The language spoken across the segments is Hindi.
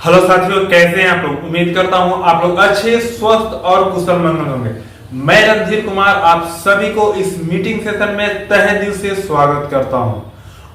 हेलो साथियों, कैसे हैं आप लोग। उम्मीद करता हूं आप लोग अच्छे, स्वस्थ और कुशल मंगल होंगे। मैं रणधीर कुमार आप सभी को इस मीटिंग सेशन में तहे दिल से स्वागत करता हूं।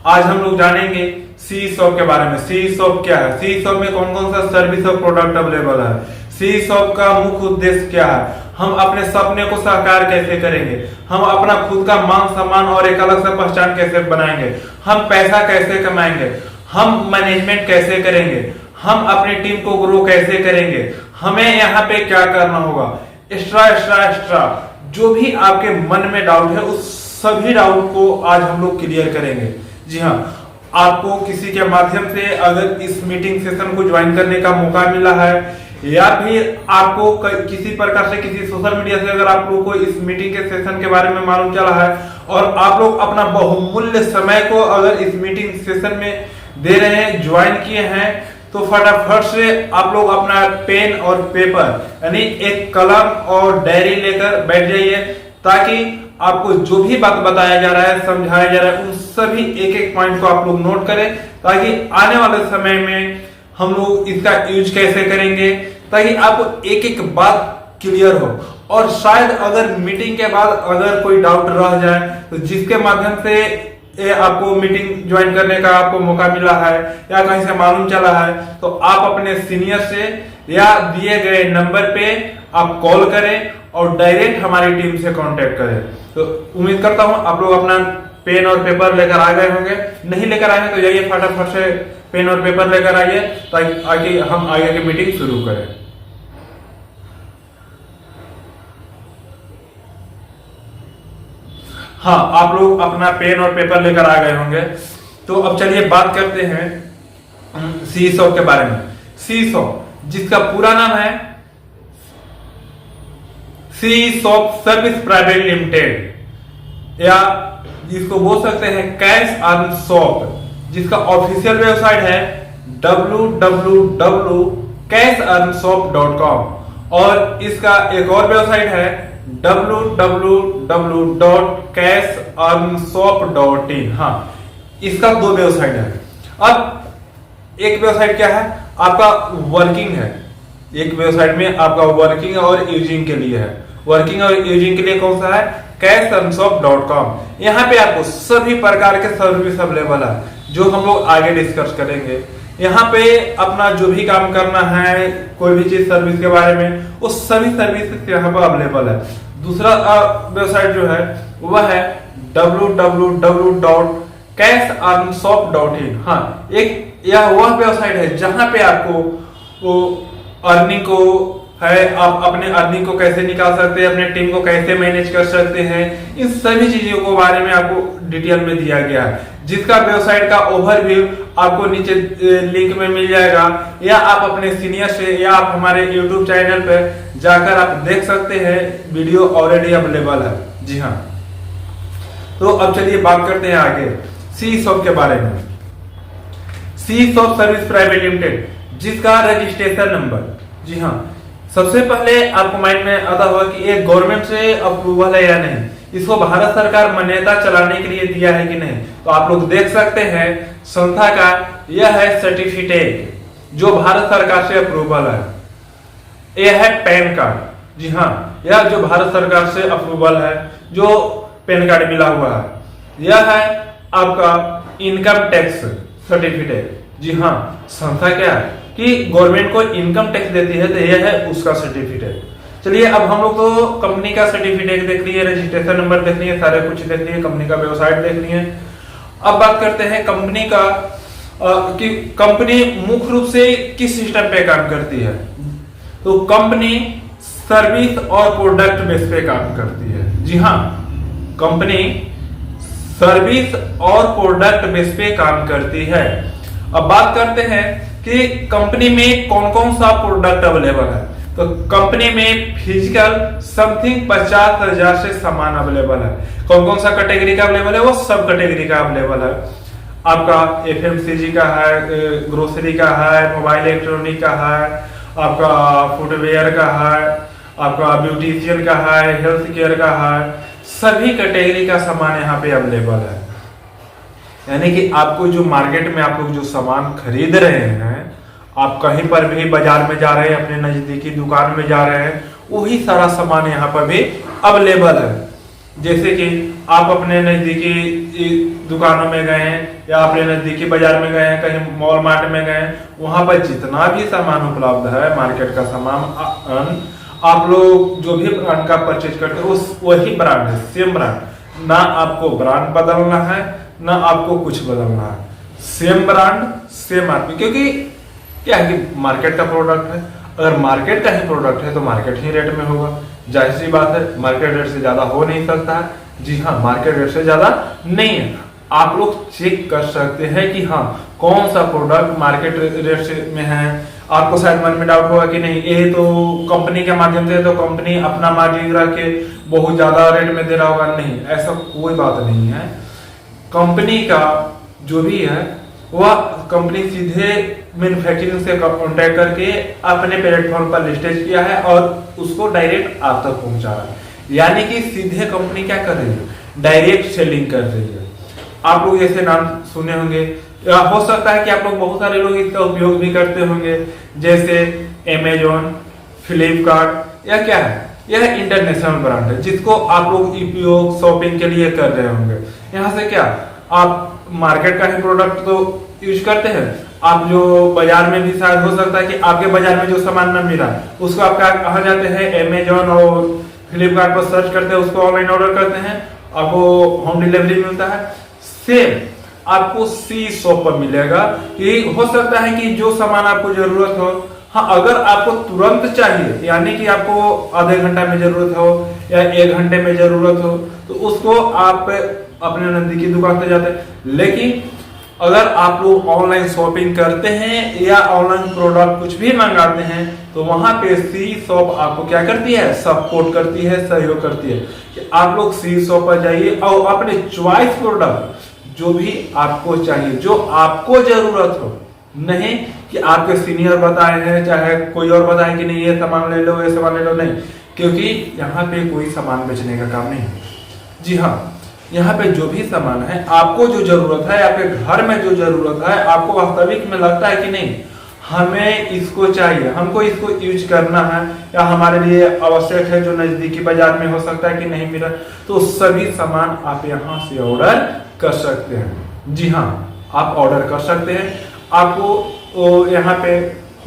आज हम लोग जानेंगे सी शॉप के बारे में। सी शॉप क्या है, सी शॉप में कौन कौन सा सर्विस और प्रोडक्ट अवेलेबल है, सी शॉप का मुख्य उद्देश्य क्या है, हम अपने सपने को साकार कैसे करेंगे, हम अपना खुद का मान सम्मान और एक अलग से पहचान कैसे बनाएंगे, हम पैसा कैसे कमाएंगे, हम मैनेजमेंट कैसे करेंगे, हम अपनी टीम को ग्रो कैसे करेंगे, हमें यहाँ पे क्या करना होगा, एक्स्ट्रा एक्स्ट्रा एक्स्ट्रा जो भी आपके मन में डाउट है उस सभी डाउट को आज हम लोग क्लियर करेंगे। जी हाँ, आपको किसी के माध्यम से अगर इस मीटिंग सेशन को ज्वाइन करने का मौका मिला है या फिर आपको किसी प्रकार से किसी सोशल मीडिया से अगर आप लोग को इस मीटिंग के सेशन के बारे में मालूम चला है और आप लोग अपना बहुमूल्य समय को अगर इस मीटिंग सेशन में दे रहे हैं, ज्वाइन किए हैं, तो फटाफट से आप लोग अपना पेन और पेपर यानी एक कलम और डायरी लेकर बैठ जाइए ताकि आपको जो भी बात बताया जा रहा है, समझाया जा रहा है, उन सभी एक एक पॉइंट को आप लोग नोट करें ताकि आने वाले समय में हम लोग इसका यूज कैसे करेंगे ताकि आपको एक एक बात क्लियर हो। और शायद अगर मीटिंग के बाद अगर कोई डाउट रह जाए तो जिसके माध्यम से आपको मीटिंग ज्वाइन करने का आपको मौका मिला है या कहीं से मालूम चला है तो आप अपने सीनियर से या दिए गए नंबर पे आप कॉल करें और डायरेक्ट हमारी टीम से कांटेक्ट करें। तो उम्मीद करता हूं आप लोग अपना पेन और पेपर लेकर आ गए होंगे। नहीं लेकर आए हैं तो जाइए फटाफट से पेन और पेपर लेकर आइए ताकि हम आगे की मीटिंग शुरू करें। हाँ, आप लोग अपना पेन और पेपर लेकर आ गए होंगे। तो अब चलिए बात करते हैं सी शॉप के बारे में। सी शॉप जिसका पूरा नाम है सी शॉप सर्विस प्राइवेट लिमिटेड या जिसको बोल सकते हैं कैश अर्न शॉप, जिसका ऑफिशियल वेबसाइट है www.cashearnshop.com और इसका एक और वेबसाइट है www.cashearnshop.in। हाँ, इसका दो वेबसाइट है। अब एक वेबसाइट क्या है, आपका वर्किंग है। एक वेबसाइट में आपका वर्किंग और यूजिंग के लिए है। वर्किंग और यूजिंग के लिए कौन सा है, cashearnshop.com। यहाँ पे आपको सभी प्रकार के सर्विस अवेलेबल है जो हम लोग आगे डिस्कस करेंगे। यहाँ पे अपना जो भी काम करना है, कोई भी चीज सर्विस के बारे में, वो सभी सर्विस यहाँ पर अवेलेबल है। दूसरा वेबसाइट जो है वह है www.cashearnshop.in। हाँ, एक यह वह वेबसाइट है जहां पे आपको वो अर्निंग को है, आप अपने अर्निंग को कैसे निकाल सकते हैं, अपने टीम को कैसे मैनेज कर सकते हैं, इन सभी चीजों के बारे में आपको डिटेल में दिया गया है, जिसका वेबसाइट का ओवरव्यू आपको नीचे लिंक में मिल जाएगा या आप अपने सीनियर से या आप हमारे यूट्यूब चैनल पर जाकर आप देख सकते हैं। वीडियो ऑलरेडी अवेलेबल है। जी हाँ, तो अब चलिए बात करते हैं आगे सी शॉप के बारे में। सी शॉप सर्विस प्राइवेट लिमिटेड जिसका रजिस्ट्रेशन नंबर, जी हाँ, सबसे पहले आपको माइंड में आता होगा कि ये गवर्नमेंट से अप्रूवल है या नहीं, इसको भारत सरकार मान्यता चलाने के लिए दिया है कि नहीं। तो आप लोग देख सकते हैं संस्था का यह है सर्टिफिकेट जो भारत सरकार से अप्रूवल है। यह है पैन कार्ड, जी हाँ, यह जो भारत सरकार से अप्रूवल है, जो पैन कार्ड मिला हुआ है। यह है आपका इनकम टैक्स सर्टिफिकेट। जी हाँ, संस्था क्या है कि गवर्नमेंट को इनकम टैक्स देती है, तो यह है उसका सर्टिफिकेट। चलिए अब हम लोग तो कंपनी का सर्टिफिकेट देख लिए, रजिस्ट्रेशन नंबर देख लिए, सारे कुछ देख लिए, कंपनी का वेबसाइट देख लिए। अब बात करते हैं कंपनी का कि कंपनी मुख्य रूप से किस सिस्टम पे काम करती है। तो कंपनी सर्विस और प्रोडक्ट बेस पे काम करती है। जी हाँ, कंपनी सर्विस और प्रोडक्ट बेस पे काम करती है। अब बात करते हैं कि कंपनी में कौन कौन सा प्रोडक्ट अवेलेबल है। तो कंपनी में फिजिकल समथिंग 50,000 से सामान अवेलेबल है। कौन कौन सा कैटेगरी का अवेलेबल है, वो सब कैटेगरी का अवेलेबल है। आपका एफएमसीजी का है, ग्रोसरी का है, मोबाइल इलेक्ट्रॉनिक का है, आपका फुटवेयर का है, आपका ब्यूटिशियन का है, हेल्थ केयर का है, सभी कैटेगरी का सामान यहाँ पे अवेलेबल है। यानी कि आपको जो मार्केट में आप लोग जो सामान खरीद रहे हैं आप कहीं पर भी बाजार में जा रहे हैं, अपने नजदीकी दुकान में जा रहे हैं, वही सारा सामान यहाँ पर भी अवेलेबल है। जैसे कि आप अपने नजदीकी दुकानों में गए हैं या अपने नजदीकी बाजार में गए हैं, कहीं मॉल मार्ट में गए हैं, वहां पर जितना भी सामान उपलब्ध है मार्केट का सामान, आप लोग जो भी ब्रांड का परचेज करते हो वही ब्रांड है, सेम ब्रांड। ना आपको ब्रांड बदलना है, ना आपको कुछ बदलना है, सेम ब्रांड सेम आदमी। क्योंकि क्या है कि मार्केट का प्रोडक्ट है, अगर मार्केट का ही प्रोडक्ट है तो मार्केट ही रेट में होगा। जाहिर सी बात है, मार्केट रेट से ज्यादा हो नहीं सकता है। जी हाँ, मार्केट रेट से ज्यादा नहीं है। आप लोग चेक कर सकते हैं कि हाँ कौन सा प्रोडक्ट मार्केट रेट से में है। आपको शायद मन में डाउट होगा कि नहीं, ये तो कंपनी के माध्यम से, तो कंपनी अपना मार्जिन रख के बहुत ज्यादा रेट में दे रहा होगा। नहीं, ऐसा कोई बात नहीं है। कंपनी का जो भी है वह कंपनी सीधे मैन्युफैक्चरिंग से कॉन्टैक्ट करके अपने प्लेटफॉर्म पर लिस्टेज किया है और उसको डायरेक्ट आप तक पहुंचा रहा है। यानी कि सीधे कंपनी क्या कर रही है, डायरेक्ट सेलिंग कर रही है। आप लोग ऐसे नाम सुने होंगे, हो सकता है कि आप लोग बहुत सारे लोग इसका उपयोग भी करते होंगे, जैसे अमेजोन, फ्लिपकार्ट, या क्या है, यह इंटरनेशनल ब्रांड है जिसको आप लोग उपयोग शॉपिंग के लिए कर रहे होंगे। यहाँ से क्या आप मार्केट का ही प्रोडक्ट तो यूज करते हैं, आप जो बाजार में भी शायद हो सकता है कि आपके बाजार में जो सामान न मिला उसको आप कहाँ जाते हैं, अमेजोन और फ्लिपकार्ट पर सर्च करते हैं, उसको ऑनलाइन ऑर्डर करते हैं, आपको होम डिलीवरी मिलता है। सेम आपको सी शॉप पर मिलेगा। ये हो सकता है कि जो सामान आपको जरूरत हो, हाँ अगर आपको तुरंत चाहिए, यानी कि आपको आधे घंटा में जरूरत हो या 1 घंटे में जरूरत हो, तो उसको आप अपने नजदीकी दुकान पे जाते हैं। लेकिन अगर आप लोग ऑनलाइन शॉपिंग करते हैं या ऑनलाइन प्रोडक्ट कुछ भी मंगाते हैं, तो वहां पे सी शॉप आपको क्या करती है, सपोर्ट करती है, सहयोग करती है कि आप लोग सी शॉप पर जाइए और अपने चॉइस प्रोडक्ट जो भी आपको चाहिए, जो आपको जरूरत हो, नहीं कि आपके सीनियर बताए हैं चाहे कोई और बताए कि नहीं ये सामान ले लो, ये सामान ले लो, नहीं। क्योंकि यहाँ पे कोई सामान बेचने का काम नहीं है। जी हाँ, यहाँ पे जो भी सामान है, आपको जो जरूरत है, आपके घर में जो जरूरत है, आपको वास्तविक में लगता है कि नहीं हमें इसको चाहिए, हमको इसको यूज करना है या हमारे लिए आवश्यक है, जो नजदीकी बाजार में हो सकता है कि नहीं मिला, तो सभी सामान आप यहाँ से ऑर्डर कर सकते हैं। जी हाँ, आप ऑर्डर कर सकते हैं, आपको यहाँ पे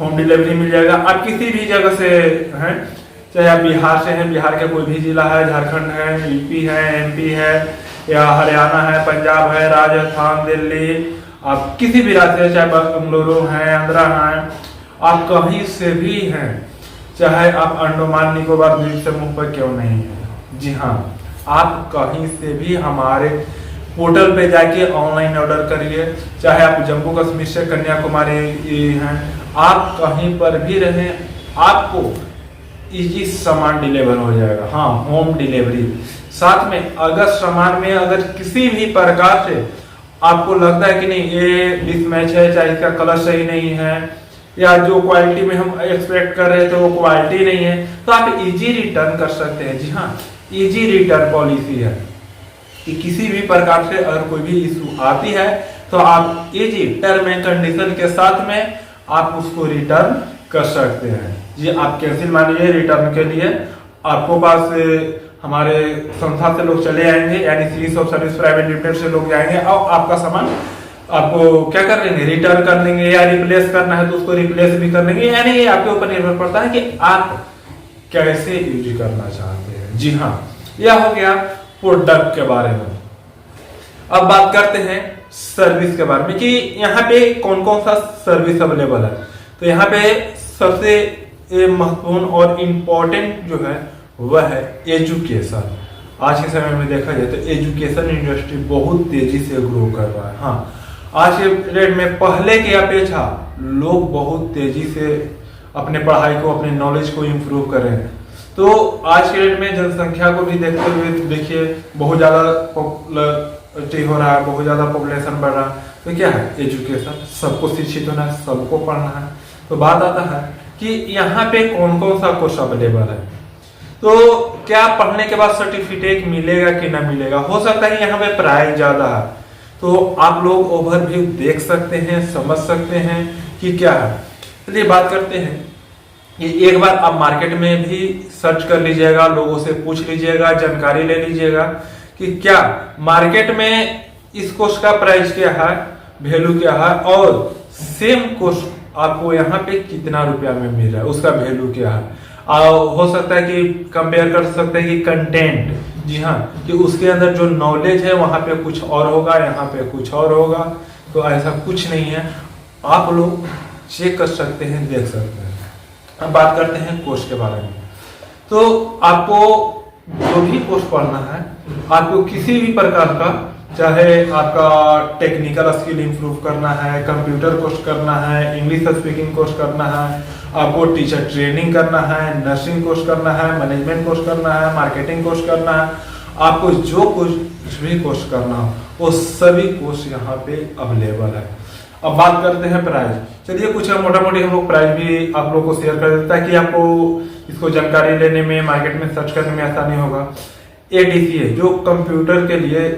होम डिलीवरी मिल जाएगा। आप किसी भी जगह से हैं, चाहे आप बिहार से हैं, बिहार के कोई भी जिला है, झारखंड है, यूपी है, एमपी है, या हरियाणा है, पंजाब है, राजस्थान, दिल्ली, आप किसी भी राज्य से, चाहे बंगलुरु है, आंध्रा है, आप कहीं से भी हैं, चाहे आप अंडमान निकोबार द्वीप समूह पर क्यों नहीं है। जी हाँ, आप कहीं से भी हमारे पोर्टल पे जाके ऑनलाइन ऑर्डर करिए, चाहे आप जम्मू कश्मीर से कन्याकुमारी हैं, आप कहीं पर भी रहें, आपको इजी सामान डिलीवर हो जाएगा। हाँ, होम डिलीवरी। साथ में अगर सामान में अगर किसी भी प्रकार से आपको लगता है कि नहीं ये मिसमैच है, चाहे इसका कलर सही नहीं है, या जो क्वालिटी में हम एक्सपेक्ट कर रहे थे वो क्वालिटी नहीं है, तो आप इजी रिटर्न कर सकते हैं। जी हाँ, इजी रिटर्न पॉलिसी है कि किसी भी प्रकार से अगर कोई भी इशू आती है तो आप इजी टर्म एंड कंडीशन के साथ में आप उसको रिटर्न कर सकते हैं। जी, आप कैंसिल मान लीजिए, रिटर्न के लिए आपको पास हमारे संस्था से लोग चले आएंगे, यानी series of service private limited से लोग जाएंगे और आपका सामान आपको क्या कर लेंगे, रिटर्न कर लेंगे, या रिप्लेस करना है तो उसको रिप्लेस भी कर लेंगे। यानी ये आपके ऊपर निर्भर पड़ता है कि आप कैसे यूज करना चाहते हैं। जी हाँ, यह हो गया प्रोडक्ट के बारे में। अब बात करते हैं सर्विस के बारे में कि यहाँ पे कौन कौन सा सर्विस अवेलेबल है। तो यहाँ पे सबसे महत्वपूर्ण और इम्पोर्टेंट जो है वह है एजुकेशन। आज के समय में देखा जाए तो एजुकेशन इंडस्ट्री बहुत तेजी से ग्रो कर रहा है। हाँ, आज के डेट में पहले की अपेक्षा लोग बहुत तेजी से अपने पढ़ाई को, अपने नॉलेज को इम्प्रूव कर रहे हैं। तो आज के डेट में जनसंख्या को भी देखते हुए देखिए बहुत ज्यादा पॉपुलरिटी हो रहा है, बहुत ज्यादा पॉपुलेशन बढ़ रहा है। तो क्या है, एजुकेशन, सबको शिक्षित होना है, सबको पढ़ना है। तो बात आता है कि यहाँ पे कौन कौन सा कोर्स अवेलेबल है। तो क्या पढ़ने के बाद सर्टिफिकेट मिलेगा कि ना मिलेगा, हो सकता है यहाँ पे प्राइस ज्यादा है, तो आप लोग ओवरव्यू देख सकते हैं, समझ सकते हैं कि क्या है। चलिए बात करते हैं कि एक बार आप मार्केट में भी सर्च कर लीजिएगा, लोगों से पूछ लीजिएगा, जानकारी ले लीजिएगा कि क्या मार्केट में इस कोर्स का प्राइस क्या है, वैल्यू क्या है, और सेम कोर्स आपको यहाँ पे कितना रुपया में मिल रहा है, उसका वैल्यू क्या है। हो सकता है कि कंपेयर कर सकते हैं कि कंटेंट, जी हाँ, कि उसके अंदर जो नॉलेज है वहां पे कुछ और होगा, यहाँ पे कुछ और होगा। तो ऐसा कुछ नहीं है, आप लोग चेक कर सकते हैं, देख सकते हैं। अब बात करते हैं कोर्स के बारे में। तो आपको जो भी कोर्स पढ़ना है, आपको किसी भी प्रकार का, चाहे आपका टेक्निकल स्किल इंप्रूव करना है, कंप्यूटर कोर्स करना है, इंग्लिश स्पीकिंग कोर्स करना है, आपको टीचर ट्रेनिंग करना है, नर्सिंग कोर्स करना है, मैनेजमेंट कोर्स करना है, मार्केटिंग कोर्स करना है, आपको जो कुछ भी कोर्स करना हो वो सभी कोर्स यहाँ पे अवेलेबल है। अब बात करते हैं प्राइस। चलिए कुछ मोटा मोटी हम लोग प्राइस भी आप लोग को शेयर कर देता है कि आपको इसको जानकारी लेने में, मार्केट में सर्च करने में आसानी होगा। एडीसीए जो कंप्यूटर के लिए,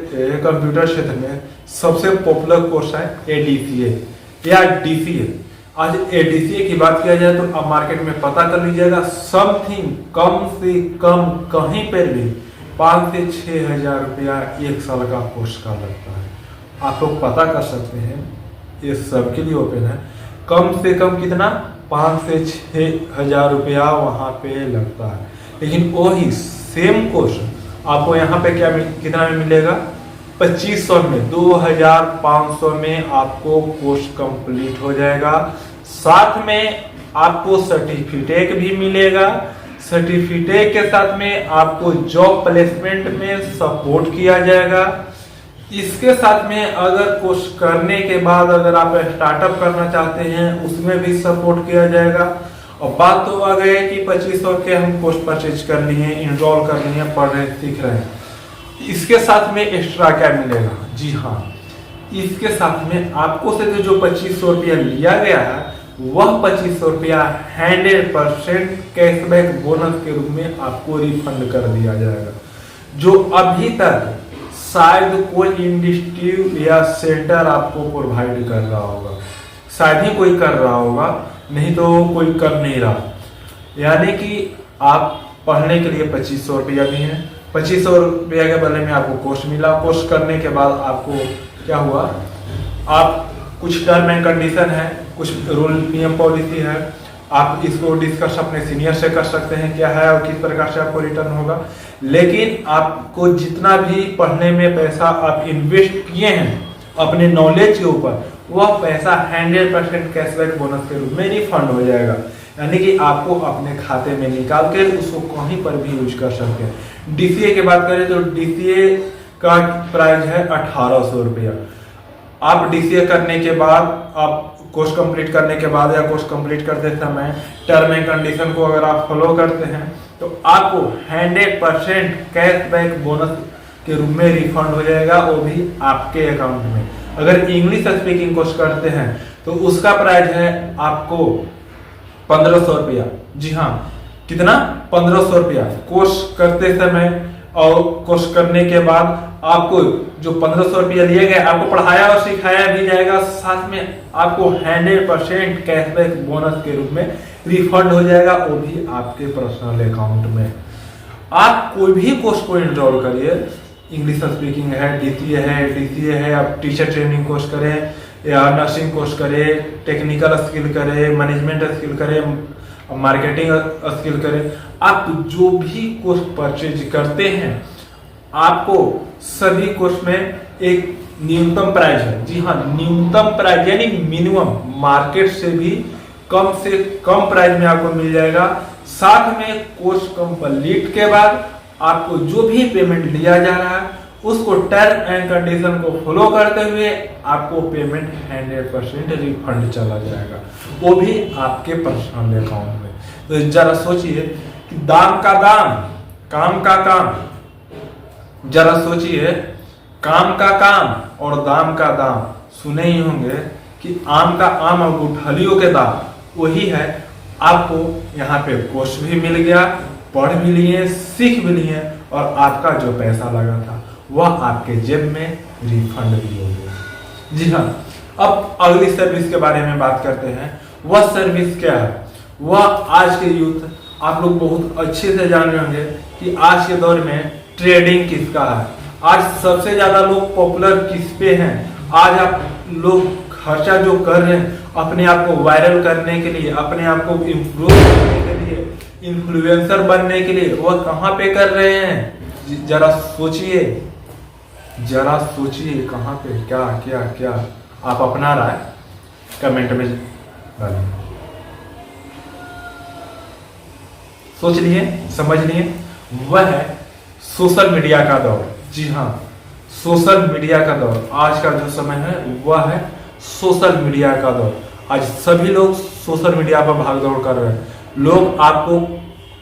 कंप्यूटर क्षेत्र में सबसे पॉपुलर कोर्स है एडीसीए या डीसीए। आज एडीसीए की बात किया जाए तो आप मार्केट में पता कर लीजिएगा, समथिंग कम से कम कहीं पर भी 5 से 6 हजार रुपया एक साल का कोर्स का लगता है। आप लोग पता कर सकते हैं, ये सबके लिए ओपन है। कम से कम कितना, 5 से 6 हजार रुपया वहां पे लगता है। लेकिन वही सेम कोर्स आपको यहाँ पे कितना में मिलेगा, 2500 में, 2500 में आपको कोर्स कंप्लीट हो जाएगा। साथ में आपको सर्टिफिकेट भी मिलेगा। सर्टिफिकेट के साथ में आपको जॉब प्लेसमेंट में सपोर्ट किया जाएगा। इसके साथ में अगर कोर्स करने के बाद अगर आप स्टार्टअप करना चाहते हैं उसमें भी सपोर्ट किया जाएगा। और बात तो आ गई कि 2500 के हम कोर्स परचेज कर लिए, इनरोल कर लिए, पढ़ रहे, सीख रहे हैं। इसके साथ में एक्स्ट्रा क्या मिलेगा, जी हाँ, इसके साथ में आपको से जो 2500 रुपया लिया गया है वह 2500 रुपया 100% कैशबैक बोनस के रूप में आपको रिफंड कर दिया जाएगा। जो अभी तक शायद कोई इंस्टीट्यूट या सेंटर आपको प्रोवाइड कर रहा होगा, शायद ही कोई कर रहा होगा, नहीं तो कोई कर नहीं रहा। यानी कि आप पढ़ने के लिए 2500 रुपया भी है, 2500 रुपया के बदले में आपको कोर्स मिला। कोर्स करने के बाद आपको क्या हुआ, आप कुछ टर्म एंड कंडीशन है, कुछ रूल नियम पॉलिसी है, आप इसको डिस्कस अपने सीनियर से कर सकते हैं क्या है और किस प्रकार से आपको रिटर्न होगा। लेकिन आपको जितना भी पढ़ने में पैसा आप इन्वेस्ट किए हैं अपने नॉलेज के ऊपर, वह पैसा 100% कैशबैक बोनस के रूप में रिफंड हो जाएगा। यानी कि आपको अपने खाते में निकाल के उसको कहीं पर भी यूज कर सकते हैं। डीसीए की बात करें तो डीसीए का प्राइस है 1800 रुपया। आप डीसीए करने के बाद, आप कोर्स कंप्लीट करने के बाद या कोर्स कंप्लीट करते समय टर्म एंड कंडीशन को अगर आप फॉलो करते हैं तो आपको 100% कैशबैक बोनस के रूप में रिफंड हो जाएगा, वो भी आपके अकाउंट में। अगर इंग्लिश स्पीकिंग कोर्स करते हैं तो उसका प्राइस है आपको 1500 रुपया। जी हाँ, कितना, 1500 रुपया कोर्स करते समय, और कोर्स करने के बाद आपको जो 1500 रुपया लिए गए आपको पढ़ाया और सिखाया भी जाएगा, साथ में आपको 100% कैशबैक बोनस के रूप में रिफंड हो जाएगा, वो भी आपके पर्सनल अकाउंट में। आप कोई भी कोर्स को एनरोल करिए, इंग्लिश स्पीकिंग है, डीसीए है, आप टीचर ट्रेनिंग कोर्स करें या नर्सिंग कोर्स करें, टेक्निकल स्किल करें, मैनेजमेंट स्किल करें, मार्केटिंग स्किल करें, आप जो भी कोर्स परचेज करते हैं आपको सभी कोर्स में एक न्यूनतम प्राइस है। जी हाँ, न्यूनतम प्राइस यानी मिनिमम मार्केट से भी कम प्राइस में आपको मिल जाएगा। साथ में कोर्स कंप्लीट के बाद आपको जो भी पेमेंट लिया जा रहा है उसको टर्म एंड कंडीशन को फॉलो करते हुए आपको पेमेंट 100% रिफंड चला जाएगा, वो भी आपके पर्सनल अकाउंट में। तो जरा सोचिए कि दाम का दाम, काम का काम, जरा सोचिए, काम का काम और दाम का दाम। सुने ही होंगे कि आम का आम और गुठलियों के दाम वही है। आपको यहाँ पे कोर्स भी मिल गया, पढ़ भी लिए, सीख भी लिए, और आपका जो पैसा लगा था वह आपके जेब में रिफंड भी हो गया। जी हाँ, अब अगली सर्विस के बारे में बात करते हैं। वह सर्विस क्या है, वह आज के यूथ आप लोग बहुत अच्छे से जान रहे होंगे कि आज के दौर में ट्रेडिंग किसका है। आज सबसे ज्यादा लोग पॉपुलर किस पे हैं। आज आप लोग खर्चा जो कर रहे हैं अपने आप को वायरल करने के लिए, अपने आप को इम्प्रूव करने के लिए, इन्फ्लुएंसर बनने के लिए, वह कहाँ पे कर रहे हैं। जरा सोचिए, जरा सोचिए कहाँ पे क्या क्या क्या आप अपना रहा है कमेंट में डालिए। सोच लिए, समझ लिए, वह है सोशल मीडिया का दौर। जी हाँ, सोशल मीडिया का दौर आज का जो समय है वह है सोशल मीडिया का दौर। आज सभी लोग सोशल मीडिया पर भाग दौड़ कर रहे हैं। लोग आपको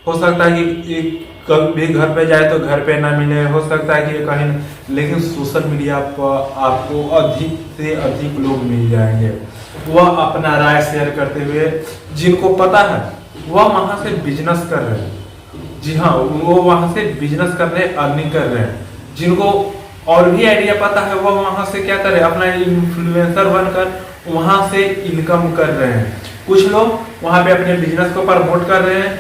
हो सकता है कि कभी घर पे जाए तो घर पे ना मिले, हो सकता है कि कहीं, लेकिन सोशल मीडिया पर आपको अधिक से अधिक लोग मिल जाएंगे। वह अपना राय शेयर करते हुए, जिनको पता है वह वहां से बिजनेस कर रहे हैं। जी हाँ, वो वहां से बिजनेस कर रहे हैं, अर्निंग कर रहे हैं। जिनको और भी आइडिया पता है वह वहां से क्या कर रहे हैं, अपना इन्फ्लुएंसर बनकर वहां से इनकम कर रहे हैं। कुछ लोग वहां पे अपने बिजनेस को प्रमोट कर रहे हैं,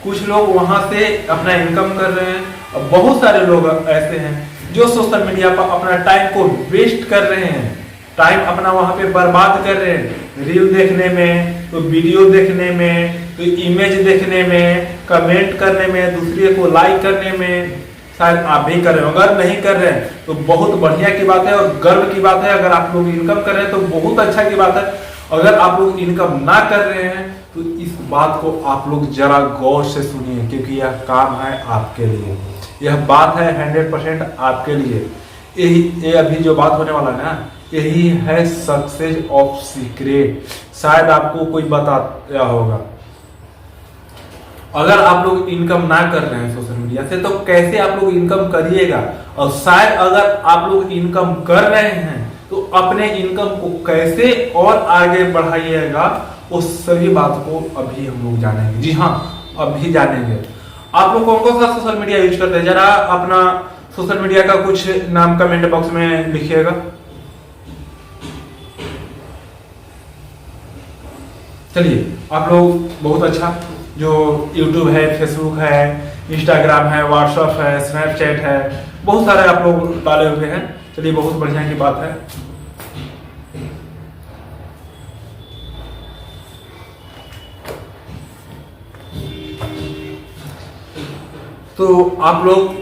कुछ लोग वहां से अपना इनकम कर रहे हैं। और बहुत सारे लोग ऐसे हैं जो सोशल मीडिया पर अपना टाइम को वेस्ट कर रहे हैं, टाइम अपना वहां पे बर्बाद कर रहे हैं, रील देखने में, तो वीडियो देखने में, तो इमेज देखने में, कमेंट करने में, दूसरे को लाइक करने में। शायद आप भी कर रहे हो, अगर नहीं कर रहे हैं तो बहुत बढ़िया की बात है और गर्व की बात है। अगर आप लोग इनकम कर रहे हैं तो बहुत अच्छा की बात है। अगर आप लोग इनकम ना कर रहे हैं तो इस बात को आप लोग जरा गौर से सुनिए, क्योंकि यह काम है आपके लिए, यह बात है 100% आपके लिए। ये अभी जो बात होने वाला है ना, यही है सक्सेस ऑफ सीक्रेट। शायद आपको कोई बताया होगा। अगर आप लोग इनकम ना कर रहे हैं सोशल मीडिया से तो कैसे आप लोग इनकम करिएगा। और शायद अगर आप लोग इनकम कर रहे हैं तो अपने इनकम को कैसे और आगे बढ़ाइएगा, उस सभी बात को अभी हम लोग जानेंगे। जी हाँ, अभी जानेंगे। आप लोग कौन कौन सा सोशल मीडिया यूज करते हैं, जरा अपना सोशल मीडिया का कुछ नाम कमेंट बॉक्स में लिखिएगा। चलिए, आप लोग बहुत अच्छा, जो YouTube है, फेसबुक है, इंस्टाग्राम है, व्हाट्सएप है, स्नैपचैट है, बहुत सारे आप लोग डाले हुए हैं। चलिए, बहुत बढ़िया की बात है। तो आप लोग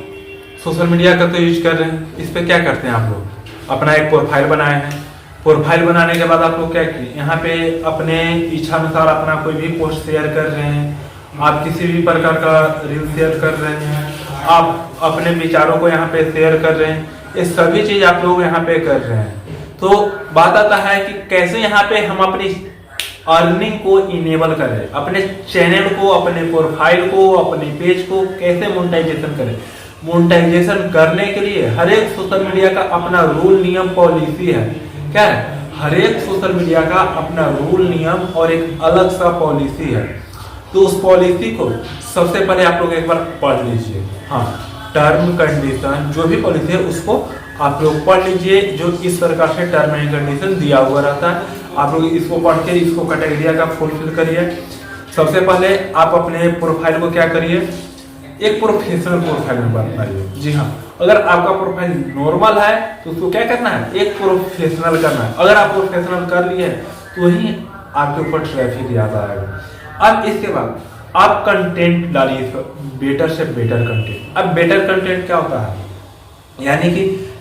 सोशल मीडिया का तो यूज कर रहे हैं, इस पे क्या करते हैं आप लोग, अपना एक प्रोफाइल बनाए हैं। प्रोफाइल बनाने के बाद आप लोग क्या किए, यहाँ पे अपने इच्छा अनुसार अपना कोई भी पोस्ट शेयर कर रहे हैं, आप किसी भी प्रकार का रील शेयर कर रहे हैं, आप अपने विचारों को यहाँ पे शेयर कर रहे हैं, ये सभी चीज आप लोग यहाँ पे कर रहे हैं। तो बात आता है कि कैसे यहाँ पे हम अपनी अर्निंग को इनेबल करें, अपने चैनल को, अपने प्रोफाइल को, अपने पेज को कैसे मोनेटाइजेशन करें। मोनेटाइजेशन करने के लिए हर एक सोशल मीडिया का अपना रूल, नियम, पॉलिसी है। क्या है, हर एक सोशल मीडिया का अपना रूल, नियम और एक अलग सा पॉलिसी है। तो उस पॉलिसी को सबसे पहले आप लोग एक बार पढ़ लीजिए। हाँ, टर्म कंडीशन जो भी पॉलिसी है उसको आप लोग पढ़ लीजिए, जो इस प्रकार से टर्म एंड कंडीशन दिया हुआ रहता है। आप लोग इसको पढ़ के इसको कैटेगरी का फुलफिल करिए। सबसे पहले आप अपने प्रोफाइल को क्या करिए, एक प्रोफेशनल प्रोफाइल में बनाइए। जी हाँ, अगर आपका प्रोफाइल नॉर्मल है तो उसको क्या करना है, एक प्रोफेशनल करना है। अगर आप प्रोफेशनल कर लिए तो ही आपके ऊपर ट्रैफिक ज्यादा आएगा। अब इसके बाद आप कंटेंट डालिए, बेटर से बेटर कंटेंट। अब बेटर कंटेंट क्या होता है, यानी कि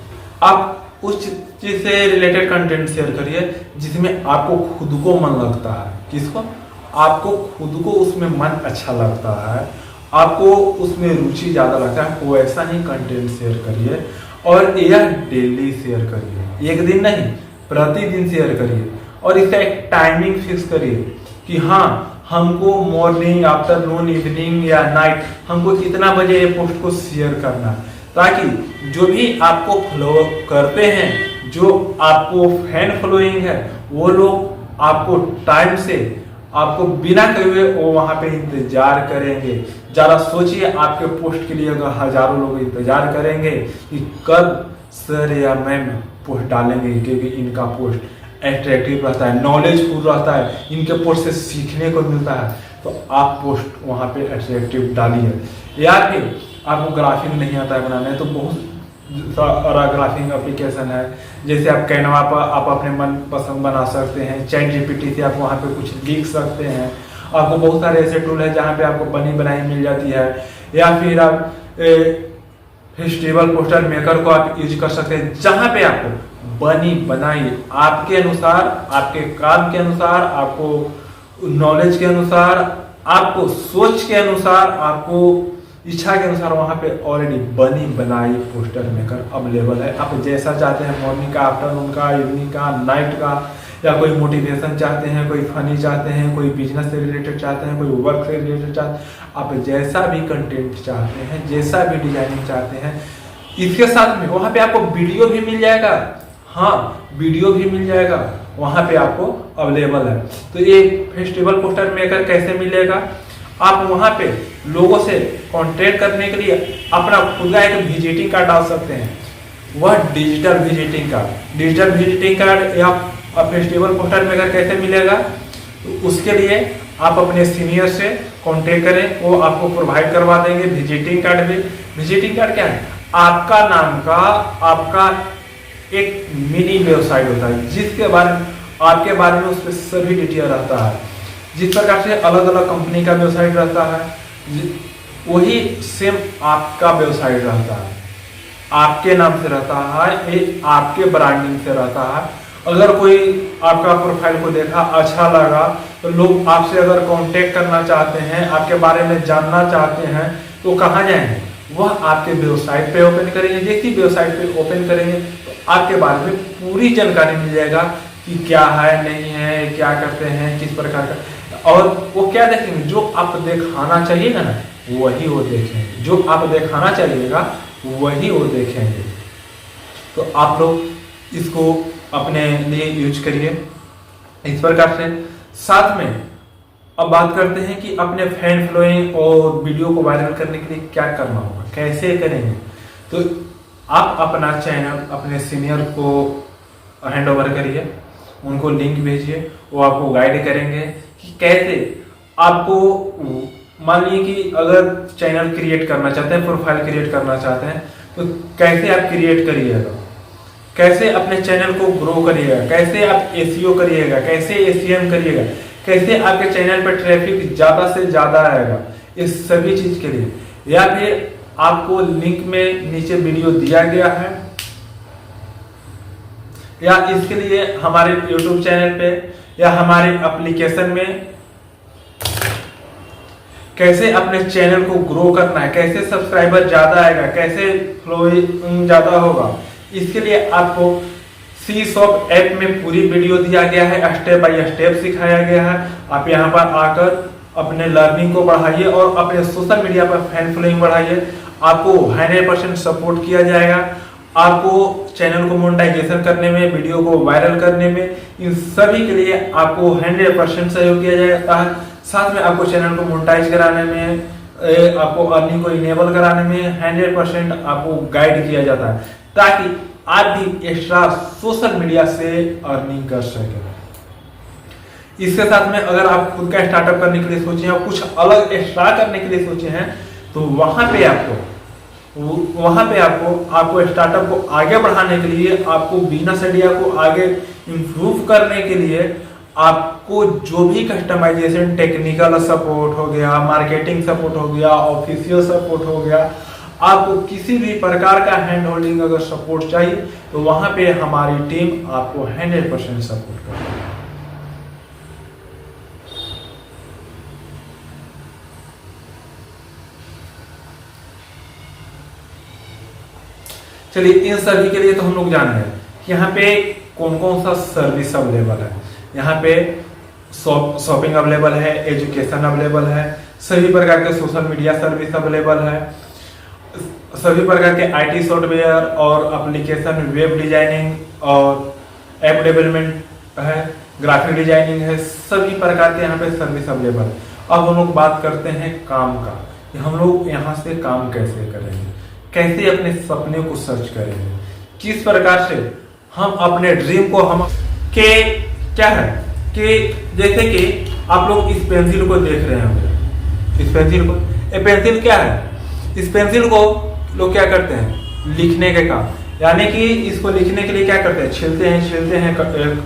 आप उस चीज से रिलेटेड कंटेंट शेयर करिए जिसमें आपको खुद को मन लगता है। किसको, आपको खुद को उसमें मन अच्छा लगता है, आपको उसमें रुचि ज्यादा लगता है, वैसा ही कंटेंट शेयर करिए। और यह डेली शेयर करिए, एक दिन नहीं, प्रतिदिन शेयर करिए। और इसका एक टाइमिंग फिक्स करिए कि हाँ, हमको मॉर्निंग, आफ्टरनून, इवनिंग या नाइट हमको इतना बजे ये पोस्ट को शेयर करना है, ताकि जो भी आपको फॉलो करते हैं, जो आपको फैन फॉलोइंग है, वो लोग आपको टाइम से, आपको बिना कहे हुए वो वहां पे इंतजार करेंगे। जरा सोचिए, आपके पोस्ट के लिए अगर हजारों लोग इंतजार करेंगे कि कब सर या मैम पोस्ट डालेंगे, क्योंकि इनका पोस्ट एट्रैक्टिव रहता है, नॉलेजफुल रहता है, इनके पोस्ट से सीखने को मिलता है, तो आप पोस्ट वहाँ पे एट्रैक्टिव डालिए। या फिर आपको ग्राफिक नहीं आता है बनाने, तो बहुत सारा ग्राफिक एप्लीकेशन है, जैसे आप कैनवा पर आप अपने मन पसंद बना सकते हैं, चैट जीपीटी से आप वहाँ पे कुछ लिख सकते हैं। आपको बहुत सारे ऐसे टूल है जहाँ पे आपको बनी बनाई मिल जाती है। या फिर आप फेस्टिवल पोस्टर मेकर को आप यूज कर सकते हैं, जहाँ पे आपको बनी बनाई आपके अनुसार, आपके काम के अनुसार, आपको नॉलेज के अनुसार, आपको सोच के अनुसार, आपको इच्छा के अनुसार वहाँ पे ऑलरेडी बनी बनाई पोस्टर मेकर अवेलेबल है। आप जैसा चाहते हैं, मॉर्निंग का, आफ्टरनून का, इवनिंग का, नाइट का, या कोई मोटिवेशन चाहते हैं, कोई फनी चाहते हैं, कोई बिजनेस से रिलेटेड चाहते हैं, कोई वर्क से रिलेटेड चाहते हैं, आप जैसा भी कंटेंट चाहते हैं, जैसा भी डिजाइनिंग चाहते हैं, इसके साथ में वहाँ पे आपको वीडियो भी मिल जाएगा। हाँ, वीडियो भी मिल जाएगा, वहाँ पे आपको अवेलेबल है। तो ये फेस्टिवल पोस्टर मेकर कैसे मिलेगा? आप वहाँ पे लोगों से कॉन्टेक्ट करने के लिए अपना खुद का एक विजिटिंग कार्ड डाल सकते हैं, वह digital visiting card. Digital visiting card या फेस्टिवल पोस्टर मेकर कैसे मिलेगा? तो उसके लिए आप अपने सीनियर से कॉन्टेक्ट करें, वो आपको प्रोवाइड करवा देंगे विजिटिंग कार्ड भी। विजिटिंग कार्ड क्या है? आपका नाम का आपका एक मिनी वेबसाइट होता है, जिसके बारे में आपके बारे में उस पर सभी डिटेल रहता है। जिस प्रकार से अलग अलग कंपनी का वेबसाइट रहता है, वही सेम आपका वेबसाइट रहता है, आपके नाम से रहता है, ये आपके ब्रांडिंग से रहता है। अगर कोई आपका प्रोफाइल को देखा, अच्छा लगा, तो लोग आपसे अगर कांटेक्ट करना चाहते हैं, आपके बारे में जानना चाहते हैं, तो कहाँ जाएंगे? वह आपके वेबसाइट पे ओपन करेंगे। जैसी वेबसाइट पे ओपन करेंगे तो आपके बारे में पूरी जानकारी मिल जाएगा कि क्या है, नहीं है, क्या करते हैं, किस प्रकार का। और वो क्या देखेंगे? जो आप दिखाना चाहिएगा ना, वही वो देखेंगे। जो आप दिखाना चाहिएगा वही वो देखेंगे। तो आप लोग इसको अपने लिए यूज करिए इस प्रकार से। साथ में अब बात करते हैं कि अपने फैन फॉलोइंग और वीडियो को वायरल करने के लिए क्या करना होगा, कैसे करेंगे। तो आप अपना चैनल अपने सीनियर को हैंड ओवर करिए, उनको लिंक भेजिए, वो आपको गाइड करेंगे कि कैसे आपको, मान लीजिए कि अगर चैनल क्रिएट करना चाहते हैं, प्रोफाइल क्रिएट करना चाहते हैं, तो कैसे आप क्रिएट करिएगा, कैसे अपने चैनल को ग्रो करिएगा, कैसे आप एसईओ करिएगा, कैसे एसईएम करिएगा, कैसे आपके चैनल पर ट्रैफिक ज्यादा से ज्यादा आएगा, इस सभी चीज के लिए। या फिर आपको लिंक में नीचे वीडियो दिया गया है, या इसके लिए हमारे YouTube चैनल पे या हमारे एप्लीकेशन में कैसे अपने चैनल को ग्रो करना है, कैसे सब्सक्राइबर ज्यादा आएगा, कैसे फॉलोइंग ज्यादा होगा, इसके लिए आपको सी शॉप ऐप में पूरी वीडियो दिया गया है, स्टेप बाय स्टेप सिखाया गया है। आप यहाँ पर आकर अपने लर्निंग को बढ़ाइए और अपने सोशल मीडिया पर फैन फॉलोइंग बढ़ाइए। आपको 100% सपोर्ट किया जाएगा। आपको चैनल को मोनेटाइजेशन करने में, वीडियो को वायरल करने में, इन सभी के लिए आपको 100% सहयोग किया जाता है। साथ में आपको चैनल को मोनेटाइज कराने में, आपको अर्निंग को इनेबल कराने में 100% आपको गाइड किया जाता है, ताकि आप भी एक्स्ट्रा सोशल मीडिया से अर्निंग कर सकें। इसके साथ में अगर आप खुद का स्टार्टअप करने के लिए सोचे हैं, कुछ अलग एक्स्ट्रा करने के लिए सोचे हैं, तो वहां पे आपको स्टार्टअप को आगे बढ़ाने के लिए, आपको बिजनेस आइडिया को आगे इंप्रूव करने के लिए, आपको जो भी कस्टमाइजेशन, टेक्निकल सपोर्ट हो गया, मार्केटिंग सपोर्ट हो गया, ऑफिशियल सपोर्ट हो गया, आपको किसी भी प्रकार का हैंड होल्डिंग अगर सपोर्ट चाहिए, तो वहां पे हमारी टीम आपको 100% सपोर्ट करेगी। चलिए, इन सभी के लिए तो हम लोग जान गए कि यहाँ पे कौन कौन सा सर्विस अवेलेबल है। यहाँ पे शॉपिंग अवेलेबल है, एजुकेशन अवेलेबल है, सभी प्रकार के सोशल मीडिया सर्विस अवेलेबल है, सभी प्रकार के आईटी सॉफ्टवेयर और एप्लीकेशन, वेब डिजाइनिंग और ऐप डेवलपमेंट है, ग्राफिक डिजाइनिंग है, सभी प्रकार के यहाँ पे सर्विस अवेलेबल है। अब हम लोग बात करते हैं काम का, कि हम लोग यहाँ से काम कैसे करेंगे, कैसे अपने सपने को सर्च करेंगे, किस प्रकार से हम अपने ड्रीम को हम कि क्या है कि जैसे कि आप लोग इस पेंसिल को देख रहे होंगे, इस पेंसिल को, ये पेंसिल क्या है, इस पेंसिल को लोग क्या करते हैं, लिखने के काम, यानी कि इसको लिखने के लिए क्या करते हैं, छीलते हैं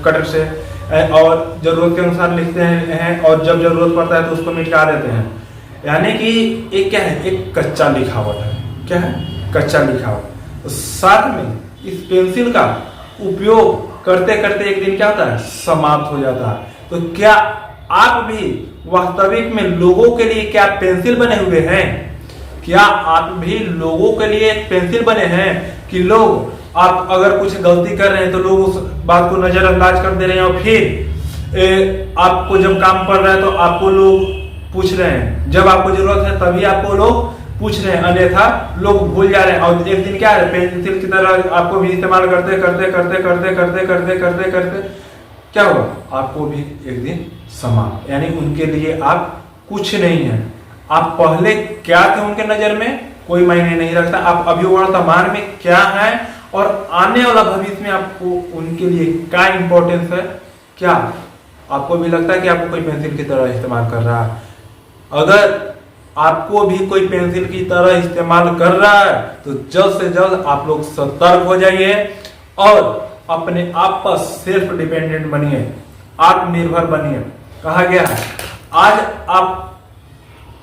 कटर से और जरूरत के अनुसार लिखते हैं और जब जरूरत पड़ता है तो उसको मिटा देते हैं। यानी कि एक क्या है, एक कच्चा लिखावट है। क्या है, कच्चा लिखावट। तो साथ में इस पेंसिल का उपयोग करते करते एक दिन क्या होता है, समाप्त हो जाता है। तो क्या आप भी वास्तविक में लोगों के लिए क्या पेंसिल बने हुए हैं? क्या आप भी लोगों के लिए पेंसिल बने हैं कि लोग आप अगर कुछ गलती कर रहे हैं तो लोग उस बात को नजरअंदाज कर दे रहे हैं और फिर आपको जब काम पड़ रहा है तो आपको लोग पूछ रहे हैं, जब आपको जरूरत है तभी आपको लोग पूछ रहे हैं, अन्यथा लोग भूल जा रहे हैं। और एक दिन क्या है, पेंसिल की तरह आपको भी इस्तेमाल करते करते करते करते करते करते करते करते क्या होगा, आपको भी एक दिन समाप्त, यानी उनके लिए आप कुछ नहीं है। आप पहले क्या थे उनके नजर में कोई मायने नहीं रखता, आप अभी वर्तमान में क्या है और आने वाला भविष्य में आपको उनके लिए क्या इंपॉर्टेंस है। क्या आपको भी लगता है कि आपको कोई पेंसिल की तरह इस्तेमाल कर रहा है? अगर आपको भी कोई पेंसिल की तरह इस्तेमाल कर रहा है तो जल्द से जल्द आप लोग सतर्क हो जाइए और अपने आप पर सेल्फ डिपेंडेंट बनिए, आत्मनिर्भर बनिए। कहा गया है आज आप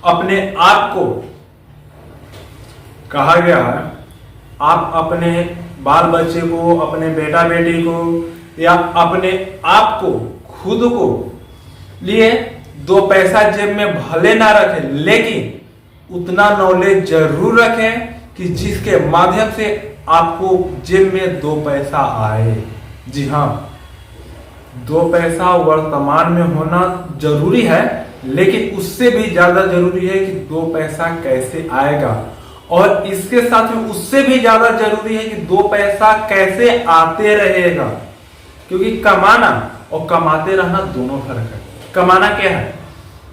अपने आप को, कहा गया है आप अपने बाल बच्चे को, अपने बेटा बेटी को या अपने आप को, खुद को लिए 2 पैसा जेब में भले ना रखें, लेकिन उतना नॉलेज जरूर रखें कि जिसके माध्यम से आपको जेब में 2 पैसा आए। जी हाँ, 2 पैसा वर्तमान में होना जरूरी है, लेकिन उससे भी ज्यादा जरूरी है कि 2 पैसा कैसे आएगा, और इसके साथ में उससे भी ज्यादा जरूरी है कि 2 पैसा कैसे आते रहेगा। क्योंकि कमाना और कमाते रहना दोनों फर्क है। कमाना क्या है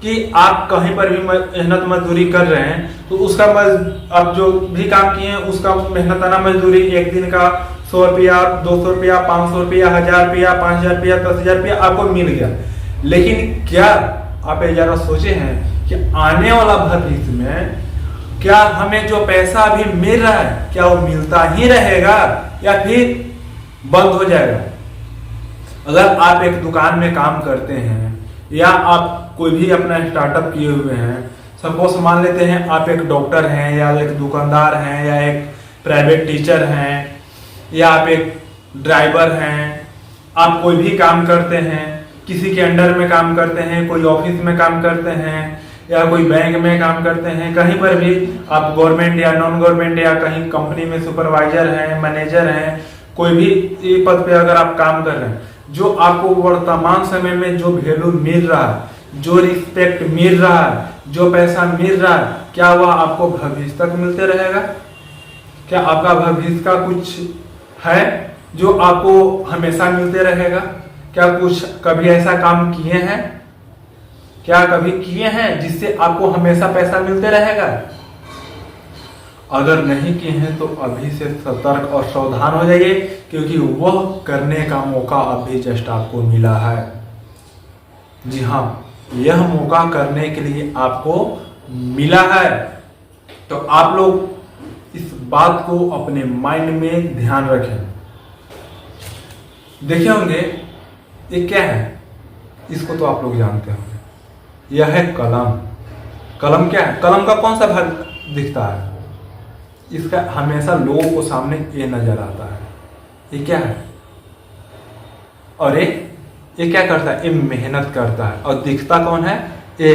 कि आप कहीं पर भी मेहनत मजदूरी कर रहे हैं तो उसका आप जो भी काम किए हैं उसका मेहनताना मजदूरी एक दिन का 100 रुपया, 200 रुपया, 500 रुपया, 1000 रुपया, 5000 रुपया, 10,000 रुपया आपको मिल गया। लेकिन क्या आप ये जरा सोचे हैं कि आने वाला भविष्य में क्या हमें जो पैसा अभी मिल रहा है क्या वो मिलता ही रहेगा या फिर बंद हो जाएगा? अगर आप एक दुकान में काम करते हैं या आप कोई भी अपना स्टार्टअप किए हुए हैं, सपोज मान लेते हैं आप एक डॉक्टर हैं या एक दुकानदार हैं या एक प्राइवेट टीचर हैं या आप एक ड्राइवर हैं, आप कोई भी काम करते हैं, किसी के अंडर में काम करते हैं, कोई ऑफिस में काम करते हैं या कोई बैंक में काम करते हैं, कहीं पर भी आप गवर्नमेंट या नॉन गवर्नमेंट या कहीं कंपनी में सुपरवाइजर हैं, मैनेजर हैं, कोई भी पद पे अगर आप काम कर रहे हैं, जो आपको वर्तमान समय में जो वैल्यू मिल रहा है, जो रिस्पेक्ट मिल रहा है, जो पैसा मिल रहा है, क्या वह आपको भविष्य तक मिलते रहेगा? क्या आपका भविष्य का कुछ है जो आपको हमेशा मिलते रहेगा? क्या कुछ कभी ऐसा काम किए हैं, क्या कभी किए हैं जिससे आपको हमेशा पैसा मिलते रहेगा? अगर नहीं किए हैं तो अभी से सतर्क और सावधान हो जाइए, क्योंकि वह करने का मौका अभी जस्ट आपको मिला है। जी हाँ, यह मौका करने के लिए आपको मिला है। तो आप लोग इस बात को अपने माइंड में ध्यान रखें। देखे होंगे ये क्या है, इसको तो आप लोग जानते होंगे, यह है कलम। कलम क्या है? कलम का कौन सा भाग दिखता है? इसका हमेशा लोगों को सामने ये नजर आता है। ये क्या है? और ये क्या करता है? ये मेहनत करता है। और दिखता कौन है? ये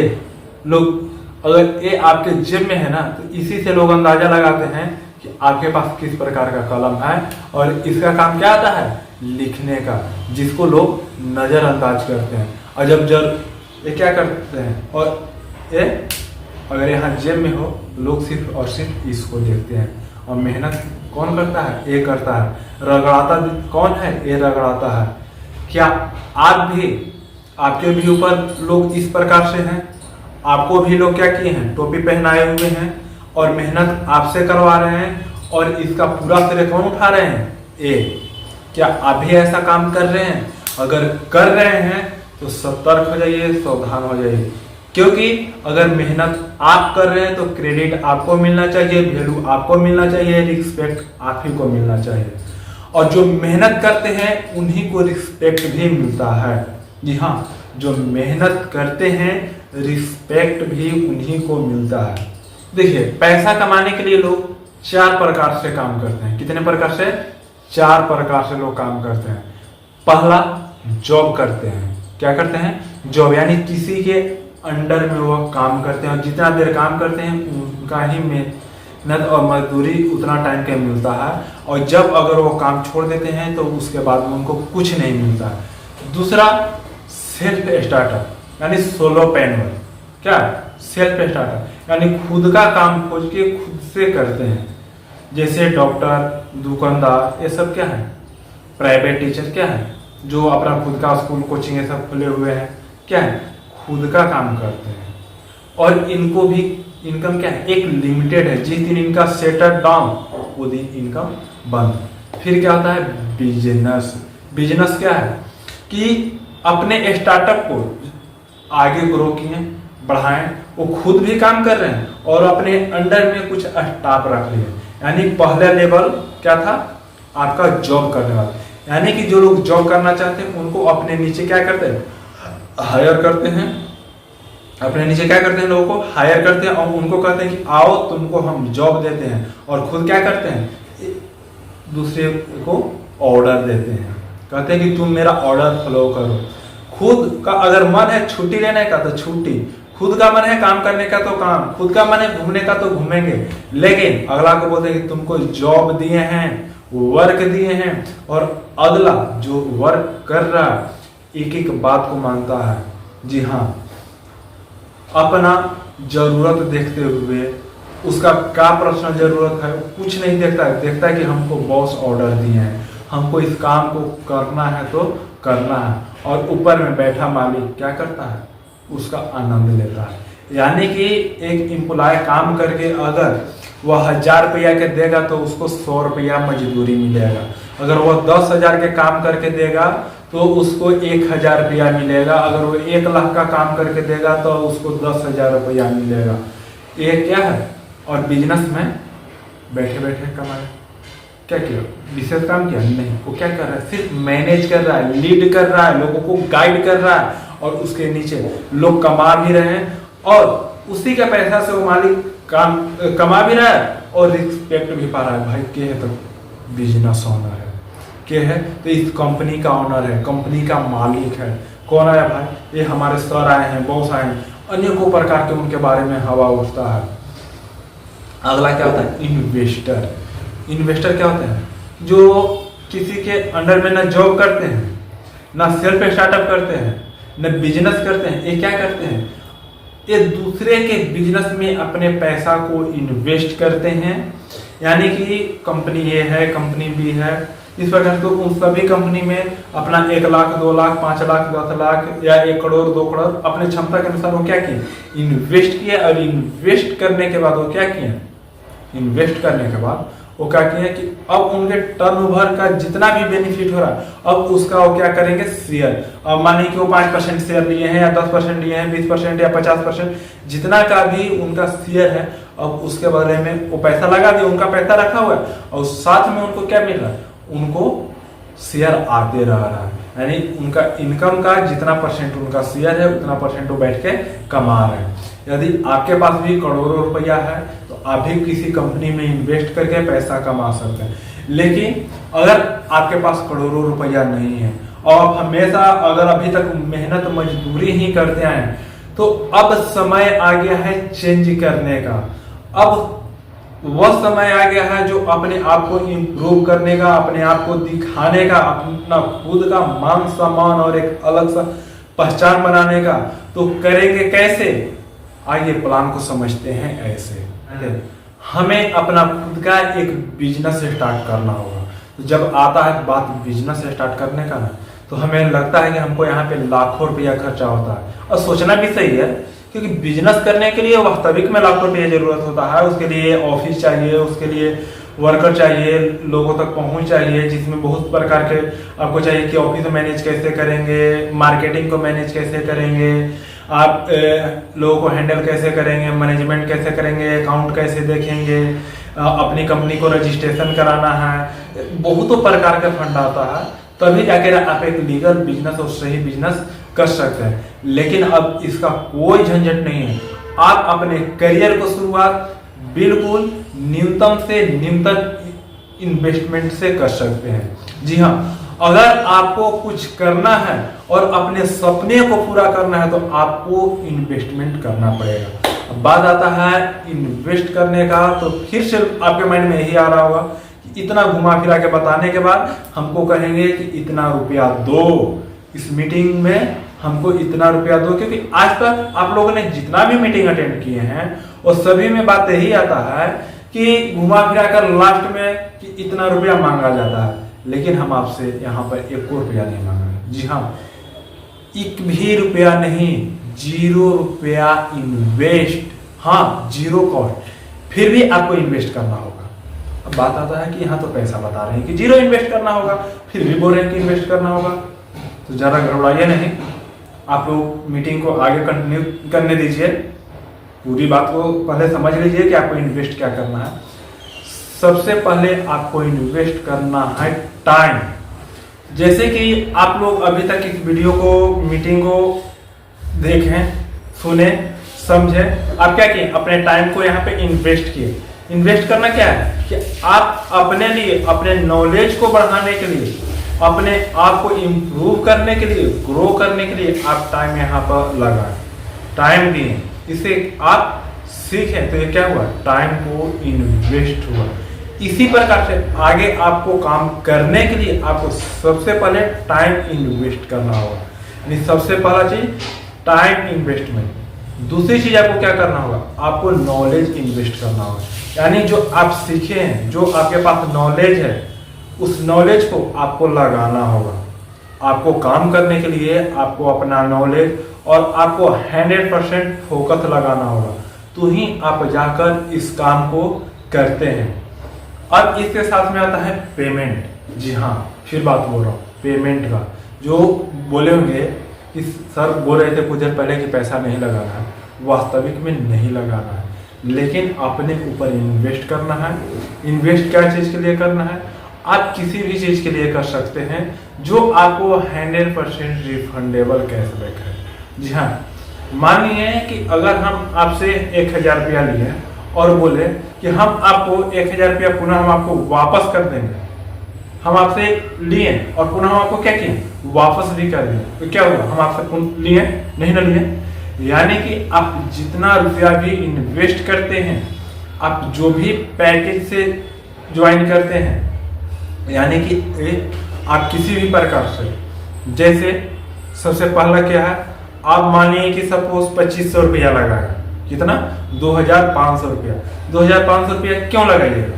लोग। अगर ये आपके जेब में है ना तो इसी से लोग अंदाजा लगाते हैं कि आपके पास किस प्रकार का कलम है, और इसका काम क्या आता है? लिखने का, जिसको लोग नजरअंदाज करते हैं। और जब ये क्या करते हैं, और ये अगर यहाँ जेब में हो, लोग सिर्फ और सिर्फ इसको देखते हैं। और मेहनत कौन करता है? ये करता है। रगड़ाता कौन है? ये रगड़ाता है। क्या आप भी, आपके भी ऊपर लोग इस प्रकार से हैं? आपको भी लोग क्या किए हैं? टोपी पहनाए हुए हैं और मेहनत आपसे करवा रहे हैं, और इसका पूरा श्रेय कौन उठा रहे हैं? ये। क्या आप भी ऐसा काम कर रहे हैं? अगर कर रहे हैं तो सतर्क हो जाइए, सावधान हो जाइए, क्योंकि अगर मेहनत आप कर रहे हैं तो क्रेडिट आपको मिलना चाहिए, वैल्यू आपको मिलना चाहिए, रिस्पेक्ट आप ही को मिलना चाहिए। और जो मेहनत करते हैं उन्हीं को रिस्पेक्ट भी मिलता है। जी हाँ, जो मेहनत करते हैं रिस्पेक्ट भी उन्हीं को मिलता है। देखिए, पैसा कमाने के लिए लोग 4 प्रकार से काम करते हैं। कितने प्रकार से? 4 प्रकार से लोग काम करते हैं। पहला, जॉब करते हैं। क्या करते हैं? जॉब, यानी किसी के अंडर में वो काम करते हैं और जितना देर काम करते हैं उनका ही मेहनत और मजदूरी उतना टाइम का मिलता है। और जब अगर वो काम छोड़ देते हैं तो उसके बाद में उनको कुछ नहीं मिलता है। दूसरा, सेल्फ स्टार्टअप, यानी सोलोप्रेन्योर। क्या? सेल्फ स्टार्टअप, यानी खुद का काम खोज के खुद से करते हैं। जैसे डॉक्टर, दुकानदार, ये सब क्या है? प्राइवेट टीचर क्या है? जो अपना खुद का स्कूल, कोचिंग ये सब खुले हुए हैं, क्या है? खुद का काम करते हैं। और इनको भी इनकम क्या है? एक लिमिटेड है। जिस दिन इनका सेटल डाउन वो दिन इनकम बंद। फिर क्या होता है? बिजनेस। बिजनेस क्या है कि अपने स्टार्टअप को आगे ग्रो किए, बढ़ाएं, वो खुद भी काम कर रहे हैं और अपने अंडर में कुछ स्टाफ रख लिए। यानी पहला लेवल क्या था? आपका जॉब करने वाला, यानी कि जो लोग जॉब करना चाहते हैं उनको अपने नीचे क्या करते हैं? हायर करते हैं। अपने नीचे क्या करते हैं? लोगों को हायर करते हैं और उनको कहते हैं कि आओ तुमको हम जॉब देते हैं, और खुद क्या करते हैं? दूसरे को ऑर्डर देते हैं, कहते हैं कि तुम मेरा ऑर्डर फॉलो करो। खुद का अगर मन है छुट्टी लेने का तो छुट्टी, खुद का मन है काम करने का तो काम, खुद का मन है घूमने का तो घूमेंगे। लेकिन अगला को बोलते हैं कि तुमको जॉब दिए हैं, वर्क दिए हैं, और अगला जो वर्क कर रहा एक एक बात को मानता है। जी हाँ, अपना जरूरत देखते हुए उसका क्या पर्सनल जरूरत है कुछ नहीं देखता है। देखता है कि हमको बॉस ऑर्डर दिए हैं, हमको इस काम को करना है तो करना है। और ऊपर में बैठा मालिक क्या करता है? उसका आनंद लेता है। यानी कि एक एम्प्लॉय काम करके अगर वह 1000 रुपया के देगा तो उसको 100 रुपया मजदूरी मिलेगा। अगर वह 10,000 के काम करके देगा तो उसको 1000 रुपया मिलेगा। अगर वो 1 लाख का काम करके देगा तो उसको 10,000 रुपया मिलेगा। ये क्या है? और बिजनेस में बैठे बैठे कमाए, क्या किया? विशेष काम किया नहीं, वो क्या कर रहा है? सिर्फ मैनेज कर रहा है, लीड कर रहा है, लोगों को गाइड कर रहा है, और उसके नीचे लोग कमा भी रहे हैं और उसी का पैसा से वो मालिक काम कमा भी रहा है और रिस्पेक्ट भी पा रहा है। भाई के है तो बिजनेस ओनर है, के है तो इस कंपनी का ओनर है, कंपनी का मालिक है। कौन आया भाई? ये हमारे सर आए हैं, बॉस आए हैं, अनेकों प्रकार के उनके बारे में हवा उठता है। अगला क्या होता है? इन्वेस्टर। इन्वेस्टर क्या होते हैं? जो किसी के अंडर में ना जॉब करते हैं, ना सेल्फ स्टार्टअप करते हैं, न बिजनेस करते हैं। ये क्या करते हैं? ये दूसरे के बिजनेस में अपने पैसा को इन्वेस्ट करते हैं। यानी कि कंपनी ये है, कंपनी भी है, इस प्रकार तो उन सभी कंपनी में अपना 1 लाख, 2 लाख, 5 लाख, 10 लाख या 1 करोड़, 2 करोड़ अपने क्षमता के अनुसार वो क्या किए? इन्वेस्ट किए। और इन्वेस्ट करने के बाद वो क्या किए? इन्वेस्ट करने के बाद वो क्या किए कि अब उनके टर्नओवर का जितना भी बेनिफिट हो रहा है अब उसका वो क्या करेंगे? शेयर। अब मानिए कि वो 5% शेयर लिए हैं या 10% लिए हैं, 20% या 50%, जितना का भी उनका शेयर है, अब उसके बदले में वो पैसा लगा दिया, उनका पैसा रखा हुआ है और साथ में उनको क्या मिल रहा है? उनको शेयर आते रह रहा है। यानी उनका इनकम का जितना परसेंट उनका शेयर है उतना परसेंट वो बैठ के कमा रहे हैं। यदि आपके पास भी करोड़ों रुपया है तो आप भी किसी कंपनी में इन्वेस्ट करके पैसा कमा सकते हैं। लेकिन अगर आपके पास करोड़ों रुपया नहीं है और आप हमेशा अगर अभी तक मेहनत मजदूरी ही करते आए तो अब समय आ गया है चेंज करने का। अब वह समय आ गया है जो अपने आप को इम्प्रूव करने का, अपने आप को दिखाने का, अपना खुद का मान सम्मान और एक अलग सा पहचान बनाने का। तो करेंगे कैसे? आइए प्लान को समझते हैं। ऐसे हमें अपना खुद का एक बिजनेस स्टार्ट करना होगा। तो जब आता है बात बिजनेस स्टार्ट करने का ना, तो हमें लगता है कि हमको यहाँ पे लाखों रुपया खर्चा होता है, और सोचना भी सही है क्योंकि बिजनेस करने के लिए वास्तविक में लाखों रुपये जरूरत होता है। उसके लिए ऑफिस चाहिए, उसके लिए वर्कर चाहिए, लोगों तक पहुंच चाहिए, जिसमें बहुत प्रकार के आपको चाहिए कि ऑफिस मैनेज कैसे करेंगे, मार्केटिंग को मैनेज कैसे करेंगे, आप लोगों को हैंडल कैसे करेंगे, मैनेजमेंट कैसे करेंगे, अकाउंट कैसे देखेंगे, अपनी कंपनी को रजिस्ट्रेशन कराना है, बहुत प्रकार का फंड आता है, तभी जाकर आप एक लीगल बिजनेस और सही बिजनेस कर सकते हैं। लेकिन अब इसका कोई झंझट नहीं है, आप अपने करियर को शुरुआत बिल्कुल न्यूनतम से न्यूनतम इन्वेस्टमेंट से कर सकते हैं। जी हाँ, अगर आपको कुछ करना है और अपने सपने को पूरा करना है तो आपको इन्वेस्टमेंट करना पड़ेगा। अब बात आता है इन्वेस्ट करने का, तो फिर से आपके माइंड में यही आ रहा होगा कि इतना घुमा फिरा के बताने के बाद हमको कहेंगे कि इतना रुपया दो, इस मीटिंग में हमको इतना रुपया दो, क्योंकि आज तक आप लोगों ने जितना भी मीटिंग अटेंड किए हैं और सभी में बात यही आता है कि घुमा फिरा कर लास्ट में कि इतना रुपया मांगा जाता है, लेकिन हम आपसे यहाँ पर 1 रुपया नहीं मांगा। जी हाँ, 1 भी रुपया नहीं, 0 रुपया इन्वेस्ट, हाँ 0 कॉस्ट, फिर भी आपको इन्वेस्ट करना होगा। अब बात आता है कि यहाँ तो पैसा बता रहे हैं कि 0 इन्वेस्ट करना होगा, फिर भी बोल रहे हैं कि इन्वेस्ट करना होगा, तो ज़्यादा घबराइए नहीं, आप लोग मीटिंग को आगे कंटिन्यू करने दीजिए, पूरी बात को पहले समझ लीजिए कि आपको इन्वेस्ट क्या करना है। सबसे पहले आपको इन्वेस्ट करना है टाइम। जैसे कि आप लोग अभी तक इस वीडियो को, मीटिंग को देखें, सुने, समझे, आप क्या किए, अपने टाइम को यहाँ पे इन्वेस्ट किए। इन्वेस्ट करना क्या है कि आप अपने लिए, अपने नॉलेज को बढ़ाने के लिए, अपने आप को इम्प्रूव करने के लिए, ग्रो करने के लिए आप टाइम यहाँ पर लगाएं, टाइम दिए, इसे आप सीखें, तो ये क्या हुआ, टाइम को इन्वेस्ट हुआ। इसी प्रकार से आगे आपको काम करने के लिए आपको सबसे पहले टाइम इन्वेस्ट करना होगा, यानी सबसे पहला चीज टाइम इन्वेस्टमेंट। दूसरी चीज आपको क्या करना होगा, आपको नॉलेज इन्वेस्ट करना होगा, यानी जो आप सीखे हैं, जो आपके पास नॉलेज है, उस नॉलेज को आपको लगाना होगा। आपको काम करने के लिए आपको अपना नॉलेज और आपको 100% फोकस लगाना होगा, तो ही आप जाकर इस काम को करते हैं। अब इसके साथ में आता है पेमेंट। जी हाँ, फिर बात बोल रहा हूँ पेमेंट का। जो बोले होंगे कि सर बोल रहे थे कुछ देर पहले कि पैसा नहीं लगाना है, वास्तविक में नहीं लगाना है, लेकिन अपने ऊपर इन्वेस्ट करना है। इन्वेस्ट क्या चीज़ के लिए करना है, आप किसी भी चीज़ के लिए कर सकते हैं जो आपको 100% रिफंडेबल कैशबैक है। जी हाँ, मानिए कि अगर हम आपसे 1000 रुपया लिए और बोले कि हम आपको 1000 रुपया पुनः हम आपको वापस कर देंगे, हम आपसे लिए और पुनः हम आपको क्या किए, वापस भी कर दिए, तो क्या हुआ, हम आपसे लिए नहीं ना लिए। यानी कि आप जितना रुपया भी इन्वेस्ट करते हैं, आप जो भी पैकेज से ज्वाइन करते हैं, यानी कि आप किसी भी प्रकार से, जैसे सबसे पहला क्या है, आप मानिए कि सपोज 2500 रुपया लगाए, कितना, 2500 रुपया। 2500 रुपया क्यों लगाइएगा,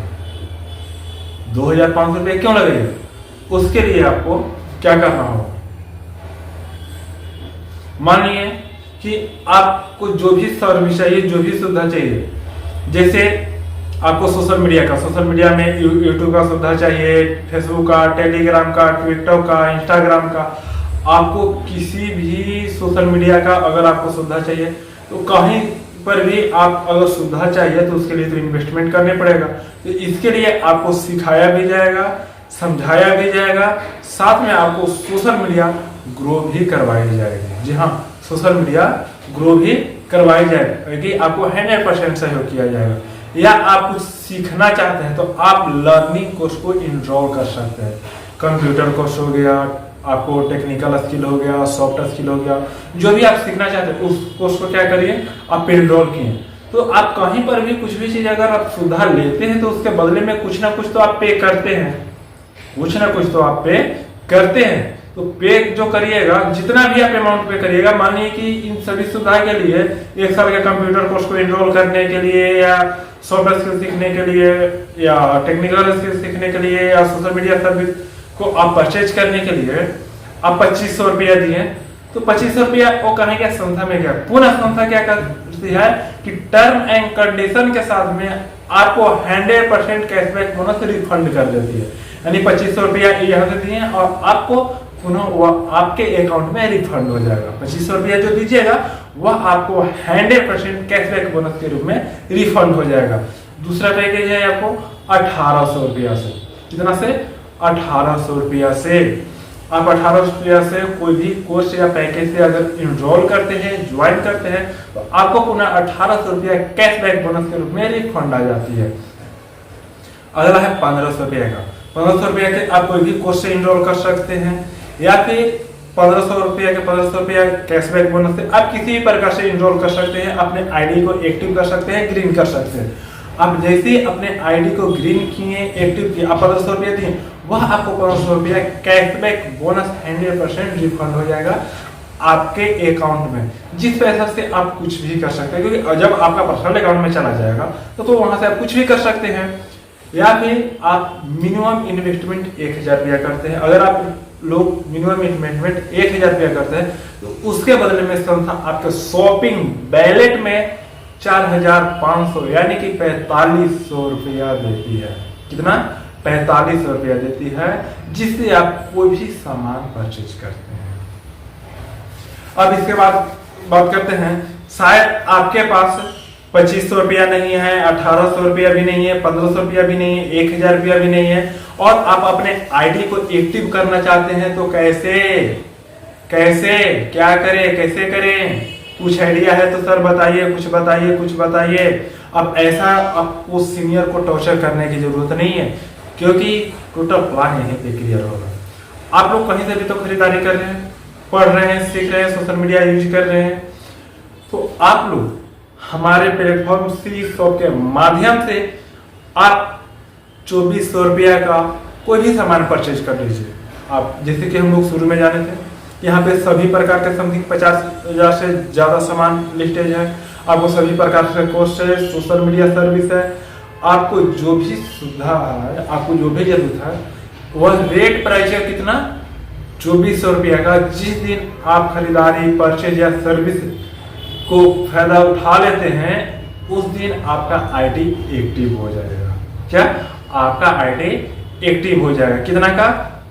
2500 रुपया क्यों लगाइएगा, उसके लिए आपको क्या करना होगा, मानिए कि आपको जो भी सर्विस चाहिए, जो भी सुविधा चाहिए, जैसे आपको सोशल मीडिया में यूट्यूब का सुविधा चाहिए, फेसबुक का, टेलीग्राम का, ट्विटर का, इंस्टाग्राम का, आपको किसी भी सोशल मीडिया का अगर आपको सुविधा चाहिए, तो कहीं पर भी आप अगर सुविधा चाहिए तो उसके लिए तो इन्वेस्टमेंट करने पड़ेगा। तो इसके लिए आपको सिखाया भी जाएगा, समझाया भी जाएगा, साथ में आपको सोशल मीडिया ग्रो भी करवाई जाएगी। जी हाँ, सोशल मीडिया ग्रो भी करवाई जाएगी, आपको 100% सहयोग किया जाएगा। या आप कुछ सीखना चाहते हैं तो आप लर्निंग कोर्स को इनरोल कर सकते हैं। कंप्यूटर कोर्स हो गया, आपको टेक्निकल स्किल हो गया, सॉफ्ट स्किल हो गया, जो भी आप सीखना चाहते हैं उस कोर्स को क्या करिए, आप इनरोल किए। तो आप कहीं पर भी कुछ भी चीज अगर आप सुविधा लेते हैं तो उसके बदले में कुछ ना कुछ तो आप पे करते हैं, कुछ ना कुछ तो आप पे करते हैं। तो पे जो करिएगा, जितना भी आप अमाउंट पे करिएगा, मानिए कि इन सभी सुविधा के लिए 1 साल के कंप्यूटर कोर्स को इनरोल करने के लिए, या सॉफ्ट स्किल सीखने के लिए, या टेक्निकल स्किल सीखने के लिए, या सोशल मीडिया सर्विस को आप परचेज करने के लिए आप 2500 रुपया दिए, तो 2500 रुपया वो कहेंगे संस्था में गया, पुनः संस्था क्या पूछती है कि टर्म एंड कंडीशन के साथ में आपको 100% कैशबैक बोनस रिफंड कर देती है। यानी 2500 रुपया यहाँ से दिए और आपको पुनः वह आपके अकाउंट में रिफंड हो जाएगा। 2500 रुपया जो दीजिएगा वह आपको 100% कैशबैक बोनस के रूप में रिफंड हो जाएगा। दूसरा पैकेज है आपको 1800 रुपया से। कितना से? 1800 रुपया से। आप 1800 रुपया से कोई भी कोर्स या पैकेज से अगर इनरोल करते हैं, ज्वाइन करते हैं, तो आपको पुनः 1800 रुपया कैशबैक बोनस के रूप में रिफंड आ जाती है। अगला है 1500 रुपया का। 1500 रुपया के आप कोई भी कोर्स से इनरोल कर सकते हैं या फिर 1500 रुपया के 1500 रुपया कैशबैक बोनस से आप किसी भी प्रकार से इनरोल कर सकते हैं। अपने आईडी को एक्टिव कर सकते हैं, ग्रीन कर सकते हैं। आप जैसे ही अपने आईडी को ग्रीन किए, एक्टिव किए, आप 1500 रुपया दिए, वह आपको 1500 रुपया कैशबैक बोनस 100% रिफंड हो जाएगा आपके अकाउंट में, जिस पैसा से आप कुछ भी कर सकते हैं। क्योंकि जब आपका पर्सनल अकाउंट में चला जाएगा तो वहां से आप कुछ भी कर सकते हैं। या फिर आप मिनिमम इन्वेस्टमेंट 1000 रुपया करते हैं। अगर आप लोग मिनिमम इन्वेस्टमेंट 1000 रुपया करते हैं तो उसके बदले में संस्था आपके शॉपिंग बैलेट में 4500 यानी कि 4500 रुपया देती है। कितना? 4500 रुपया देती है, जिससे आप कोई भी सामान परचेज करते हैं। अब इसके बाद बात करते हैं, शायद आपके पास 2500 रुपया नहीं है, 1800 रुपया भी नहीं है, 1500 रुपया भी नहीं है, 1000 रुपया भी नहीं है और आप अपने आईडी को एक्टिव करना चाहते हैं, तो कैसे क्या करें, कैसे करें? कुछ आइडिया है तो सर बताइए, कुछ बताइए। अब ऐसा आपको सीनियर को टॉर्चर करने की जरूरत नहीं है, क्योंकि टोटल प्लान यहीं पे क्लियर होगा। आप लोग कहीं से भी तो खरीदारी कर रहे हैं, पढ़ रहे हैं, सीख रहे हैं, सोशल मीडिया यूज कर रहे हैं, तो आप लोग हमारे प्लेटफॉर्म श्री शॉप के माध्यम से आप 2400 रुपया का कोई भी सामान परचेज कर लीजिए। आप जैसे कि हम लोग शुरू में जाने थे, यहाँ पे सभी प्रकार के समथिंग 50,000 से ज्यादा सामान लिस्टेज है। आपको सभी प्रकार से कोर्स है, सोशल मीडिया सर्विस है, आपको जो भी सुविधा है, आपको जो भी जरूरत है, वह रेट प्राइस है कितना? 2400 रुपया का। जिस दिन आप खरीदारी, परचेज या सर्विस को फायदा उठा लेते हैं, उस दिन आपका आईडी एक्टिव हो जाएगा। क्या? आपका आईडी एक्टिव हो जाएगा। कितना का?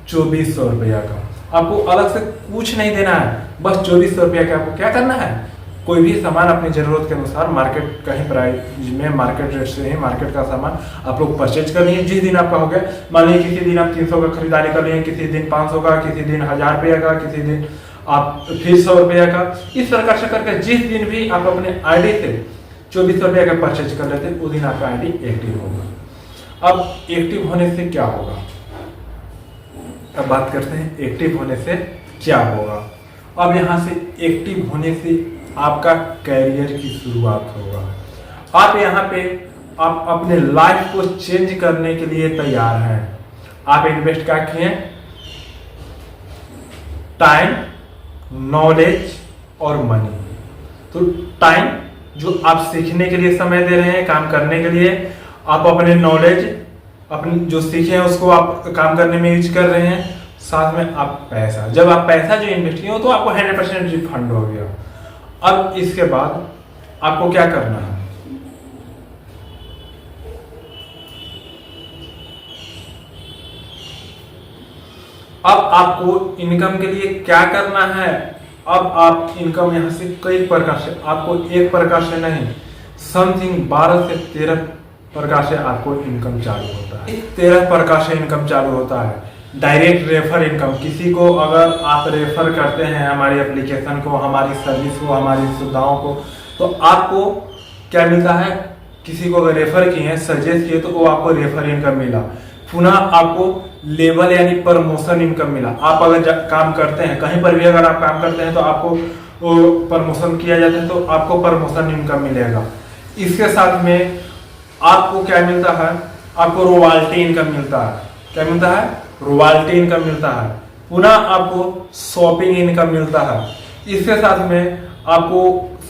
2400 रुपया का। आपको अलग से कुछ नहीं देना है, बस 2400 रुपया का आपको क्या करना है? कोई भी सामान अपनी जरूरत के अनुसार मार्केट कहीं प्राइस में, मार्केट रेट से ही मार्केट का सामान आप लोग परचेज कर लिए। जिस दिन आपका हो गया, मान लीजिए किसी दिन आप 300 का खरीदारी कर लिए, किसी दिन 500 का, किसी दिन 1000 रुपया का, किसी दिन आप फिर 100 रुपया का। इस प्रकार से करके जिस दिन भी आप अपने आईडी से 2400 रुपया का परचेज कर लेते हैं, उस दिन आपका आईडी एक्टिव होगा। अब एक्टिव होने से क्या होगा? अब बात करते हैं एक्टिव होने से क्या होगा। अब यहाँ से एक्टिव होने से आपका कैरियर की शुरुआत होगा। आप यहाँ पे आप अपने लाइफ को चेंज करने के लिए तैयार हैं। आप इन्वेस्ट क्या किए? टाइम, नॉलेज और मनी। तो टाइम जो आप सीखने के लिए समय दे रहे हैं, काम करने के लिए, आप अपने नॉलेज, अपनी जो सीखे हैं उसको आप काम करने में यूज कर रहे हैं, साथ में आप पैसा, जब आप पैसा जो इन्वेस्ट किए हो तो आपको 100% रिफंड हो गया। अब इसके बाद आपको क्या करना है? अब आपको इनकम के लिए क्या करना है? अब आप इनकम यहां से कई प्रकार से, आपको एक प्रकार से नहीं, समथिंग 12 से 13 प्रकार से आपको इनकम चालू होता है। 13 प्रकार से इनकम चालू होता है। डायरेक्ट रेफर इनकम, किसी को अगर आप रेफर करते हैं हमारी एप्लीकेशन को, हमारी सर्विस को, हमारी सुविधाओं को, तो आपको क्या मिलता है? किसी को अगर रेफर किए, सजेस्ट किए, तो वो आपको रेफर इनकम मिला। पुनः आपको लेवल यानी प्रमोशन इनकम मिला। आप अगर काम करते हैं, कहीं पर भी अगर आप काम करते हैं तो आपको प्रमोशन किया जाता है, तो आपको प्रमोशन इनकम मिलेगा। इसके साथ में आपको क्या मिलता है? आपको रॉयल्टी इनकम मिलता है। क्या मिलता है? रॉयल्टी इनकम मिलता है। पुनः आपको शॉपिंग इनकम मिलता है। इसके साथ में आपको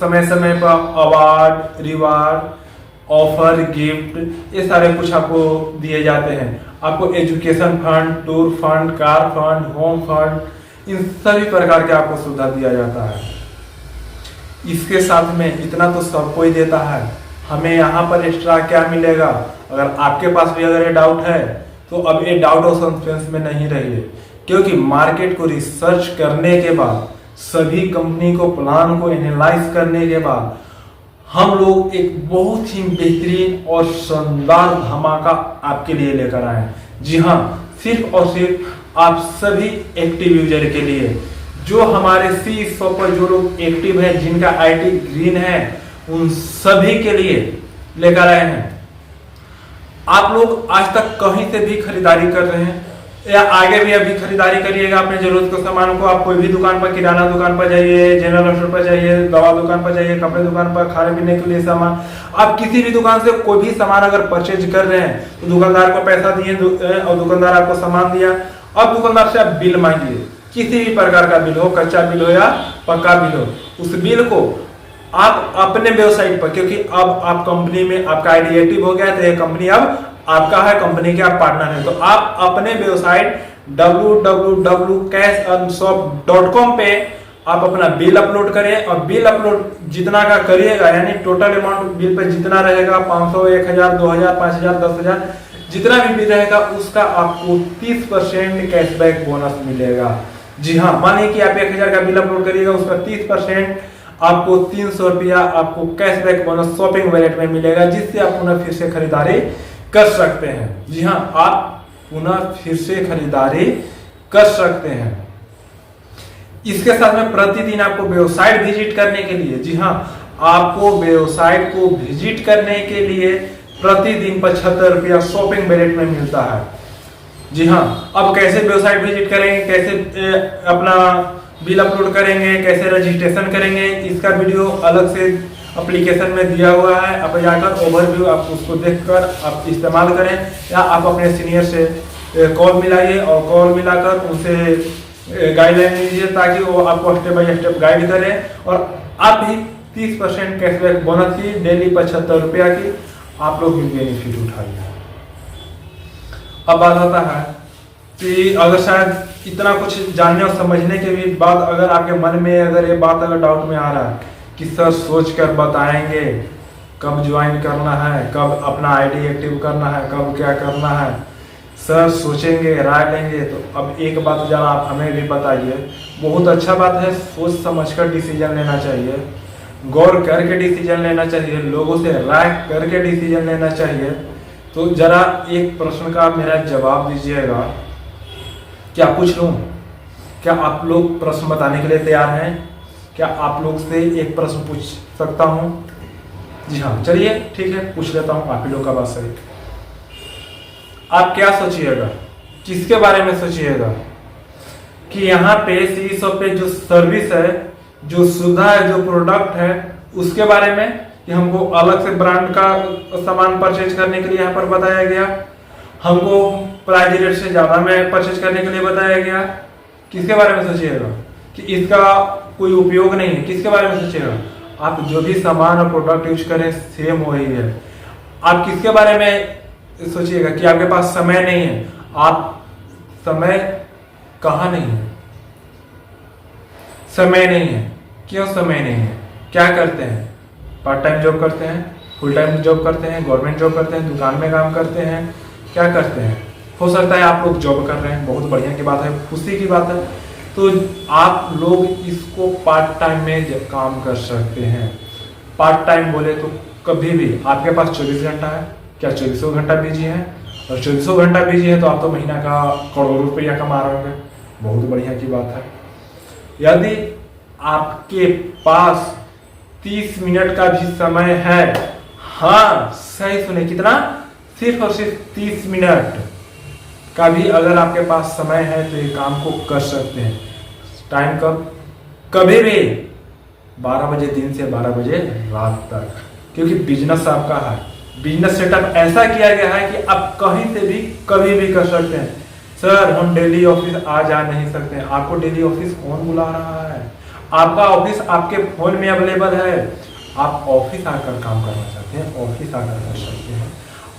समय समय पर अवार्ड, रिवार्ड, ऑफर, गिफ्ट, ये सारे कुछ आपको दिए जाते हैं। आपको education fund, tour fund, car fund, home fund, इन सभी प्रकार के आपको सुविधा दिया जाता है। इसके साथ में इतना तो सब कोई देता है, हमें यहाँ पर एक्स्ट्रा क्या मिलेगा? अगर आपके पास भी अगर ये डाउट है तो अब ये डाउट और सस्पेंस में नहीं रहिए, क्योंकि मार्केट को रिसर्च करने के बाद, सभी कंपनी को प्लान को एनालाइज करने के बाद हम लोग एक बहुत ही बेहतरीन और शानदार धमाका आपके लिए लेकर आए हैं। जी हाँ, सिर्फ और सिर्फ आप सभी एक्टिव यूजर के लिए, जो हमारे C पर जो लोग एक्टिव हैं, जिनका आईडी ग्रीन है, उन सभी के लिए लेकर आए हैं। आप लोग आज तक कहीं से भी खरीदारी कर रहे हैं या आगे भी अभी खरीदारी करिएगा अपने जरूरत के सामान को, आप कोई भी दुकान पर, किराना दुकान पर जाइए, जनरल स्टोर पर जाइए, दवा दुकान पर जाइए, कपड़े दुकान पर, खाने पीने के लिए सामान, आप किसी भी दुकान से कोई भी सामान अगर परचेज कर रहे हैं तो दुकानदार को पैसा दिए और दुकानदार आपको सामान दिया। अब दुकानदार से आप बिल मांगिए, किसी भी प्रकार का बिल हो, कच्चा बिल हो या पक्का बिल हो, उस बिल को आप अपने वेबसाइट पर, क्योंकि अब आप कंपनी में आपका आईडी एक्टिव हो गया तो ये कंपनी अब आपका है, कंपनी के आप पार्टनर हैं, तो आप अपने वेबसाइट www.cashandshop.com पे आप अपना बिल अपलोड करें और बिल अपलोड जितना का करिएगा, यानी टोटल अमाउंट बिल पे जितना रहेगा 500, 1000, 2000, 5000, 10000, जितना भी बिल रहेगा उसका आपको 30% कैशबैक बोनस मिलेगा। जी हाँ, मानिए कि आप 1000 का बिल अपलोड करिएगा, उसका 30% आपको 300 रुपया आपको कैशबैक बोनस शॉपिंग वॉलेट में मिलेगा, जिससे आप पुनः फिर से खरीदारी कर सकते हैं। जी हाँ, आप पुनः फिर से खरीदारी कर सकते हैं। इसके साथ में प्रतिदिन आपको वेबसाइट विजिट करने के लिए, जी हाँ, आपको वेबसाइट को विजिट करने के लिए प्रतिदिन 75 रुपया शॉपिंग वॉलेट में मिलता है। जी हाँ, अब कैसे वेबसाइट विजिट करेंगे, कैसे अपना बिल अपलोड करेंगे, कैसे रजिस्ट्रेशन करेंगे, इसका वीडियो अलग से एप्लीकेशन में दिया हुआ है। आप जाकर ओवरव्यू आप उसको देखकर आप इस्तेमाल करें, या आप अपने सीनियर से कॉल मिलाइए और कॉल मिलाकर उनसे गाइडलाइन लीजिए, ताकि वो आपको स्टेप बाय स्टेप गाइड करें और आप भी 30% कैशबैक बोनस की डेली 75 रुपया की आप लोग भी बेनिफिट उठाइए। अब बात होता है कि अगर शायद इतना कुछ जानने और समझने के भी बाद अगर आपके मन में अगर ये बात अगर डाउट में आ रहा है कि सर सोच कर बताएंगे कब ज्वाइन करना है, कब अपना आईडी एक्टिव करना है, कब क्या करना है, सर सोचेंगे, राय लेंगे, तो अब एक बात जरा आप हमें भी बताइए। बहुत अच्छा बात है, सोच समझकर डिसीजन लेना चाहिए, गौर करके डिसीजन लेना चाहिए, लोगों से राय करके डिसीजन लेना चाहिए। तो जरा एक प्रश्न का मेरा जवाब दीजिएगा, क्या पूछ लूं? क्या आप लोग प्रश्न बताने के लिए तैयार हैं? क्या आप लोग से एक प्रश्न पूछ सकता हूं? जी हाँ, चलिए ठीक है, पूछ लेता हूं आप ही लोग का बात सही। आप क्या सोचिएगा, किसके बारे में सोचिएगा कि यहाँ पे C पे जो सर्विस है, जो सुविधा है, जो प्रोडक्ट है, उसके बारे में कि हमको अलग से ब्रांड का सामान परचेज करने के लिए यहाँ पर बताया गया, हमको प्राइस रेट से ज्यादा में परचेज करने के लिए बताया गया। किसके बारे में सोचिएगा कि इसका कोई उपयोग नहीं है? किसके बारे में सोचिएगा? आप जो भी सामान और प्रोडक्ट यूज करें सेम वही है। आप किसके बारे में सोचिएगा कि आपके पास समय नहीं है? आप समय कहाँ नहीं है? समय नहीं है। क्यों समय नहीं है? क्या करते हैं? पार्ट टाइम जॉब करते हैं, फुल टाइम जॉब करते हैं, गवर्नमेंट जॉब करते हैं, दुकान में काम करते हैं, क्या करते हैं? हो सकता है आप लोग जॉब कर रहे हैं, बहुत बढ़िया की बात है, खुशी की बात है। तो आप लोग इसको पार्ट टाइम में काम कर सकते हैं। पार्ट टाइम बोले तो कभी भी आपके पास 24 घंटा है, क्या 24 घंटा बिजी है? और 24 घंटा बिजी है तो आप तो महीना का करोड़ों रुपया कमा रहे होंगे, बहुत बढ़िया की बात है। यदि आपके पास 30 मिनट का भी समय है, हाँ सही सुने, कितना? सिर्फ और सिर्फ 30 मिनट का भी अगर आपके पास समय है तो ये काम को कर सकते हैं। टाइम कब? कभी भी 12 बजे दिन से 12 बजे रात तक, क्योंकि बिजनेस आपका है। बिजनेस सेटअप ऐसा किया गया है कि आप कहीं से भी कभी भी कर सकते हैं। सर हम डेली ऑफिस आ जा नहीं सकते हैं, आपको डेली ऑफिस कौन बुला रहा है? आपका ऑफिस आपके फोन में अवेलेबल है। आप ऑफिस आकर काम करना चाहते हैं, ऑफिस आकर कर सकते हैं।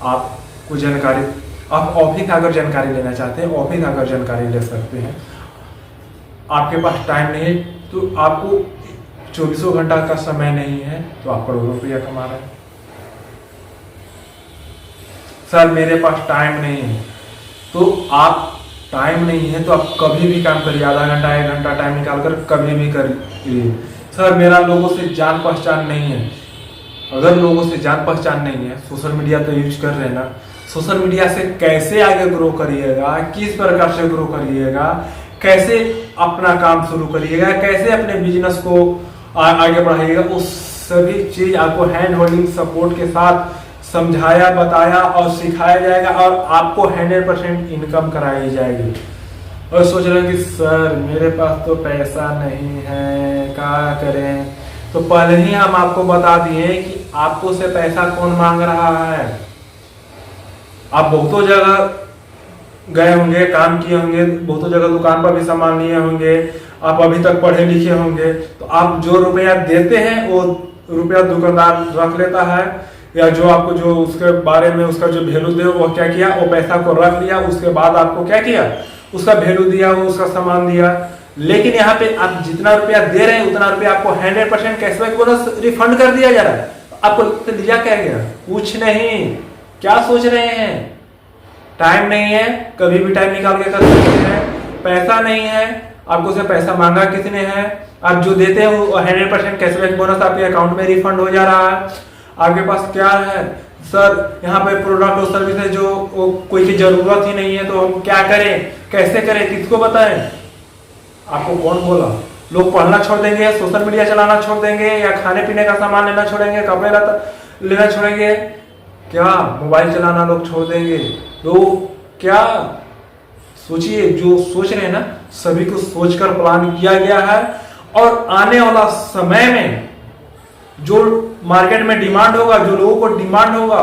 आपको जानकारी, आप ऑफिस आकर जानकारी लेना चाहते हैं, ऑफिस आकर जानकारी ले सकते हैं। आपके पास टाइम नहीं है तो आपको 24 घंटा का समय नहीं है तो आप करोड़ों रुपया कमा रहे हैं। सर मेरे पास टाइम नहीं है, तो आप टाइम नहीं है तो आप कभी भी काम करिए, आधा घंटा 1 घंटा टाइम निकाल कर कभी भी करिए। सर मेरा लोगों से जान पहचान नहीं है। अगर लोगों से जान पहचान नहीं है, सोशल मीडिया तो यूज कर रहे हैं ना, सोशल मीडिया से कैसे आगे ग्रो करिएगा, किस प्रकार से ग्रो करिएगा, कैसे अपना काम शुरू करिएगा, कैसे अपने बिजनेस को आगे बढ़ाइएगा, उस सभी चीज आपको हैंड होल्डिंग सपोर्ट के साथ समझाया, बताया और सिखाया जाएगा और आपको 100% इनकम कराई जाएगी। और सोच रहे हैं कि सर मेरे पास तो पैसा नहीं है, क्या करें? तो पहले ही हम आपको बता दिए कि आपको से पैसा कौन मांग रहा है। आप बहुतों जगह गए होंगे, काम किए होंगे, बहुतों जगह दुकान पर भी सामान लिए होंगे, आप अभी तक पढ़े लिखे होंगे, तो आप जो रुपया देते हैं वो रुपया दुकानदार रख लेता है, या जो आपको जो उसके बारे में उसका जो वैल्यू दे वो क्या किया, वो पैसा को रख लिया, उसके बाद आपको क्या किया, उसका वैल्यू दिया, वो उसका सामान दिया। लेकिन यहाँ पे आप जितना रुपया दे रहे हैं उतना रुपया आपको 100% कैशबैक बोनस रिफंड कर दिया जा रहा है। आपको तो लिया क्या गया? कुछ नहीं। क्या सोच रहे हैं? टाइम नहीं है, कभी भी टाइम निकाल के कर सकते हैं। पैसा नहीं है, आपको से पैसा मांगा किसने है? आप जो देते हैं वो 100% कैशबैक बोनस आपके अकाउंट में रिफंड हो जा रहा है। आपके पास क्या है? सर यहाँ पे प्रोडक्ट और सर्विस है जो कोई की जरूरत ही नहीं है, तो हम क्या करें, कैसे करें, किसको बताएं? आपको कौन बोला? लोग पढ़ना छोड़ देंगे, सोशल मीडिया चलाना छोड़ देंगे, या खाने पीने का सामान लेना छोड़ेंगे, कपड़े लेना छोड़ेंगे, क्या मोबाइल चलाना लोग छोड़ देंगे? लोग क्या सोचिए, जो सोच रहे हैं ना, सभी को सोचकर प्लान किया गया है। और आने वाला समय में जो मार्केट में डिमांड होगा, जो लोगों को डिमांड होगा,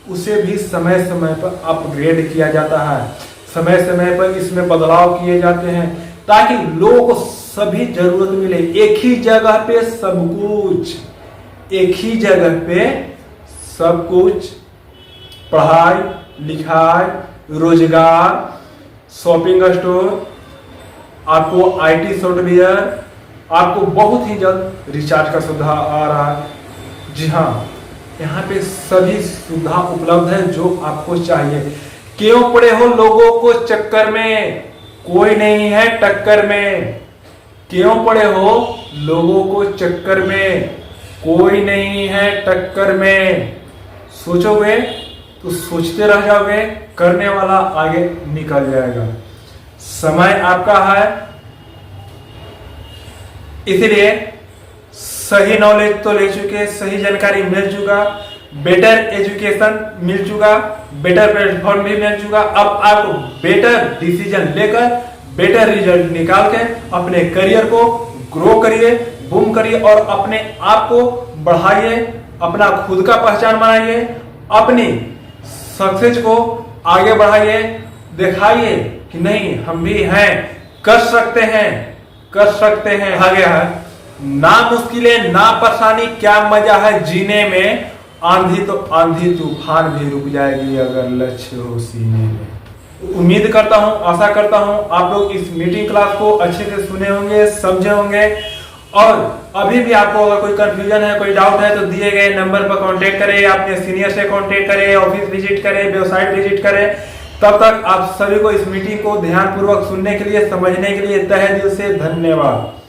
उसे भी समय समय पर अपग्रेड किया जाता है, समय समय पर इसमें बदलाव किए जाते हैं, ताकि लोगों को सभी जरूरत मिले। एक ही जगह पे सब कुछ, एक ही जगह पे सब कुछ, पढ़ाई लिखाई, रोजगार, शॉपिंग स्टोर, आपको आईटी सॉफ्टवेयर, आपको बहुत ही जल्द रिचार्ज का सुविधा आ रहा है। जी हाँ, यहाँ पे सभी सुविधा उपलब्ध है जो आपको चाहिए। क्यों पड़े हो लोगों को चक्कर में? कोई नहीं है टक्कर में। क्यों पड़े हो लोगों को चक्कर में? कोई नहीं है टक्कर में। सोचोगे तो सोचते रह जाओगे, करने वाला आगे निकल जाएगा। समय आपका है, इसलिए सही नॉलेज तो ले चुके, सही जानकारी मिल चुका, बेटर एजुकेशन मिल चुका, बेटर प्लेटफॉर्म भी मिल चुका। अब आप बेटर डिसीजन लेकर बेटर रिजल्ट निकाल के अपने करियर को ग्रो करिए, बूम करिए और अपने आप को बढ़ाइए, अपना खुद का पहचान बनाइए, अपनी सक्सेस को आगे बढ़ाइए, दिखाइए कि नहीं हम भी हैं, कर सकते हैं, कर सकते हैं। आ गया है ना मुश्किलें ना परेशानी, क्या मजा है जीने में। आंधी तो आंधी तूफान भी रुक जाएगी अगर लक्ष्य हो सीने में। उम्मीद करता हूं, आशा करता हूं आप लोग इस मीटिंग क्लास को अच्छे से सुने होंगे, समझे होंगे। और अभी भी आपको अगर कोई कंफ्यूजन है, कोई डाउट है, तो दिए गए नंबर पर कांटेक्ट करें, अपने सीनियर से कांटेक्ट करें, ऑफिस विजिट करें, वेबसाइट विजिट करें। तब तक आप सभी को इस मीटिंग को ध्यानपूर्वक सुनने के लिए, समझने के लिए तहे दिल से धन्यवाद।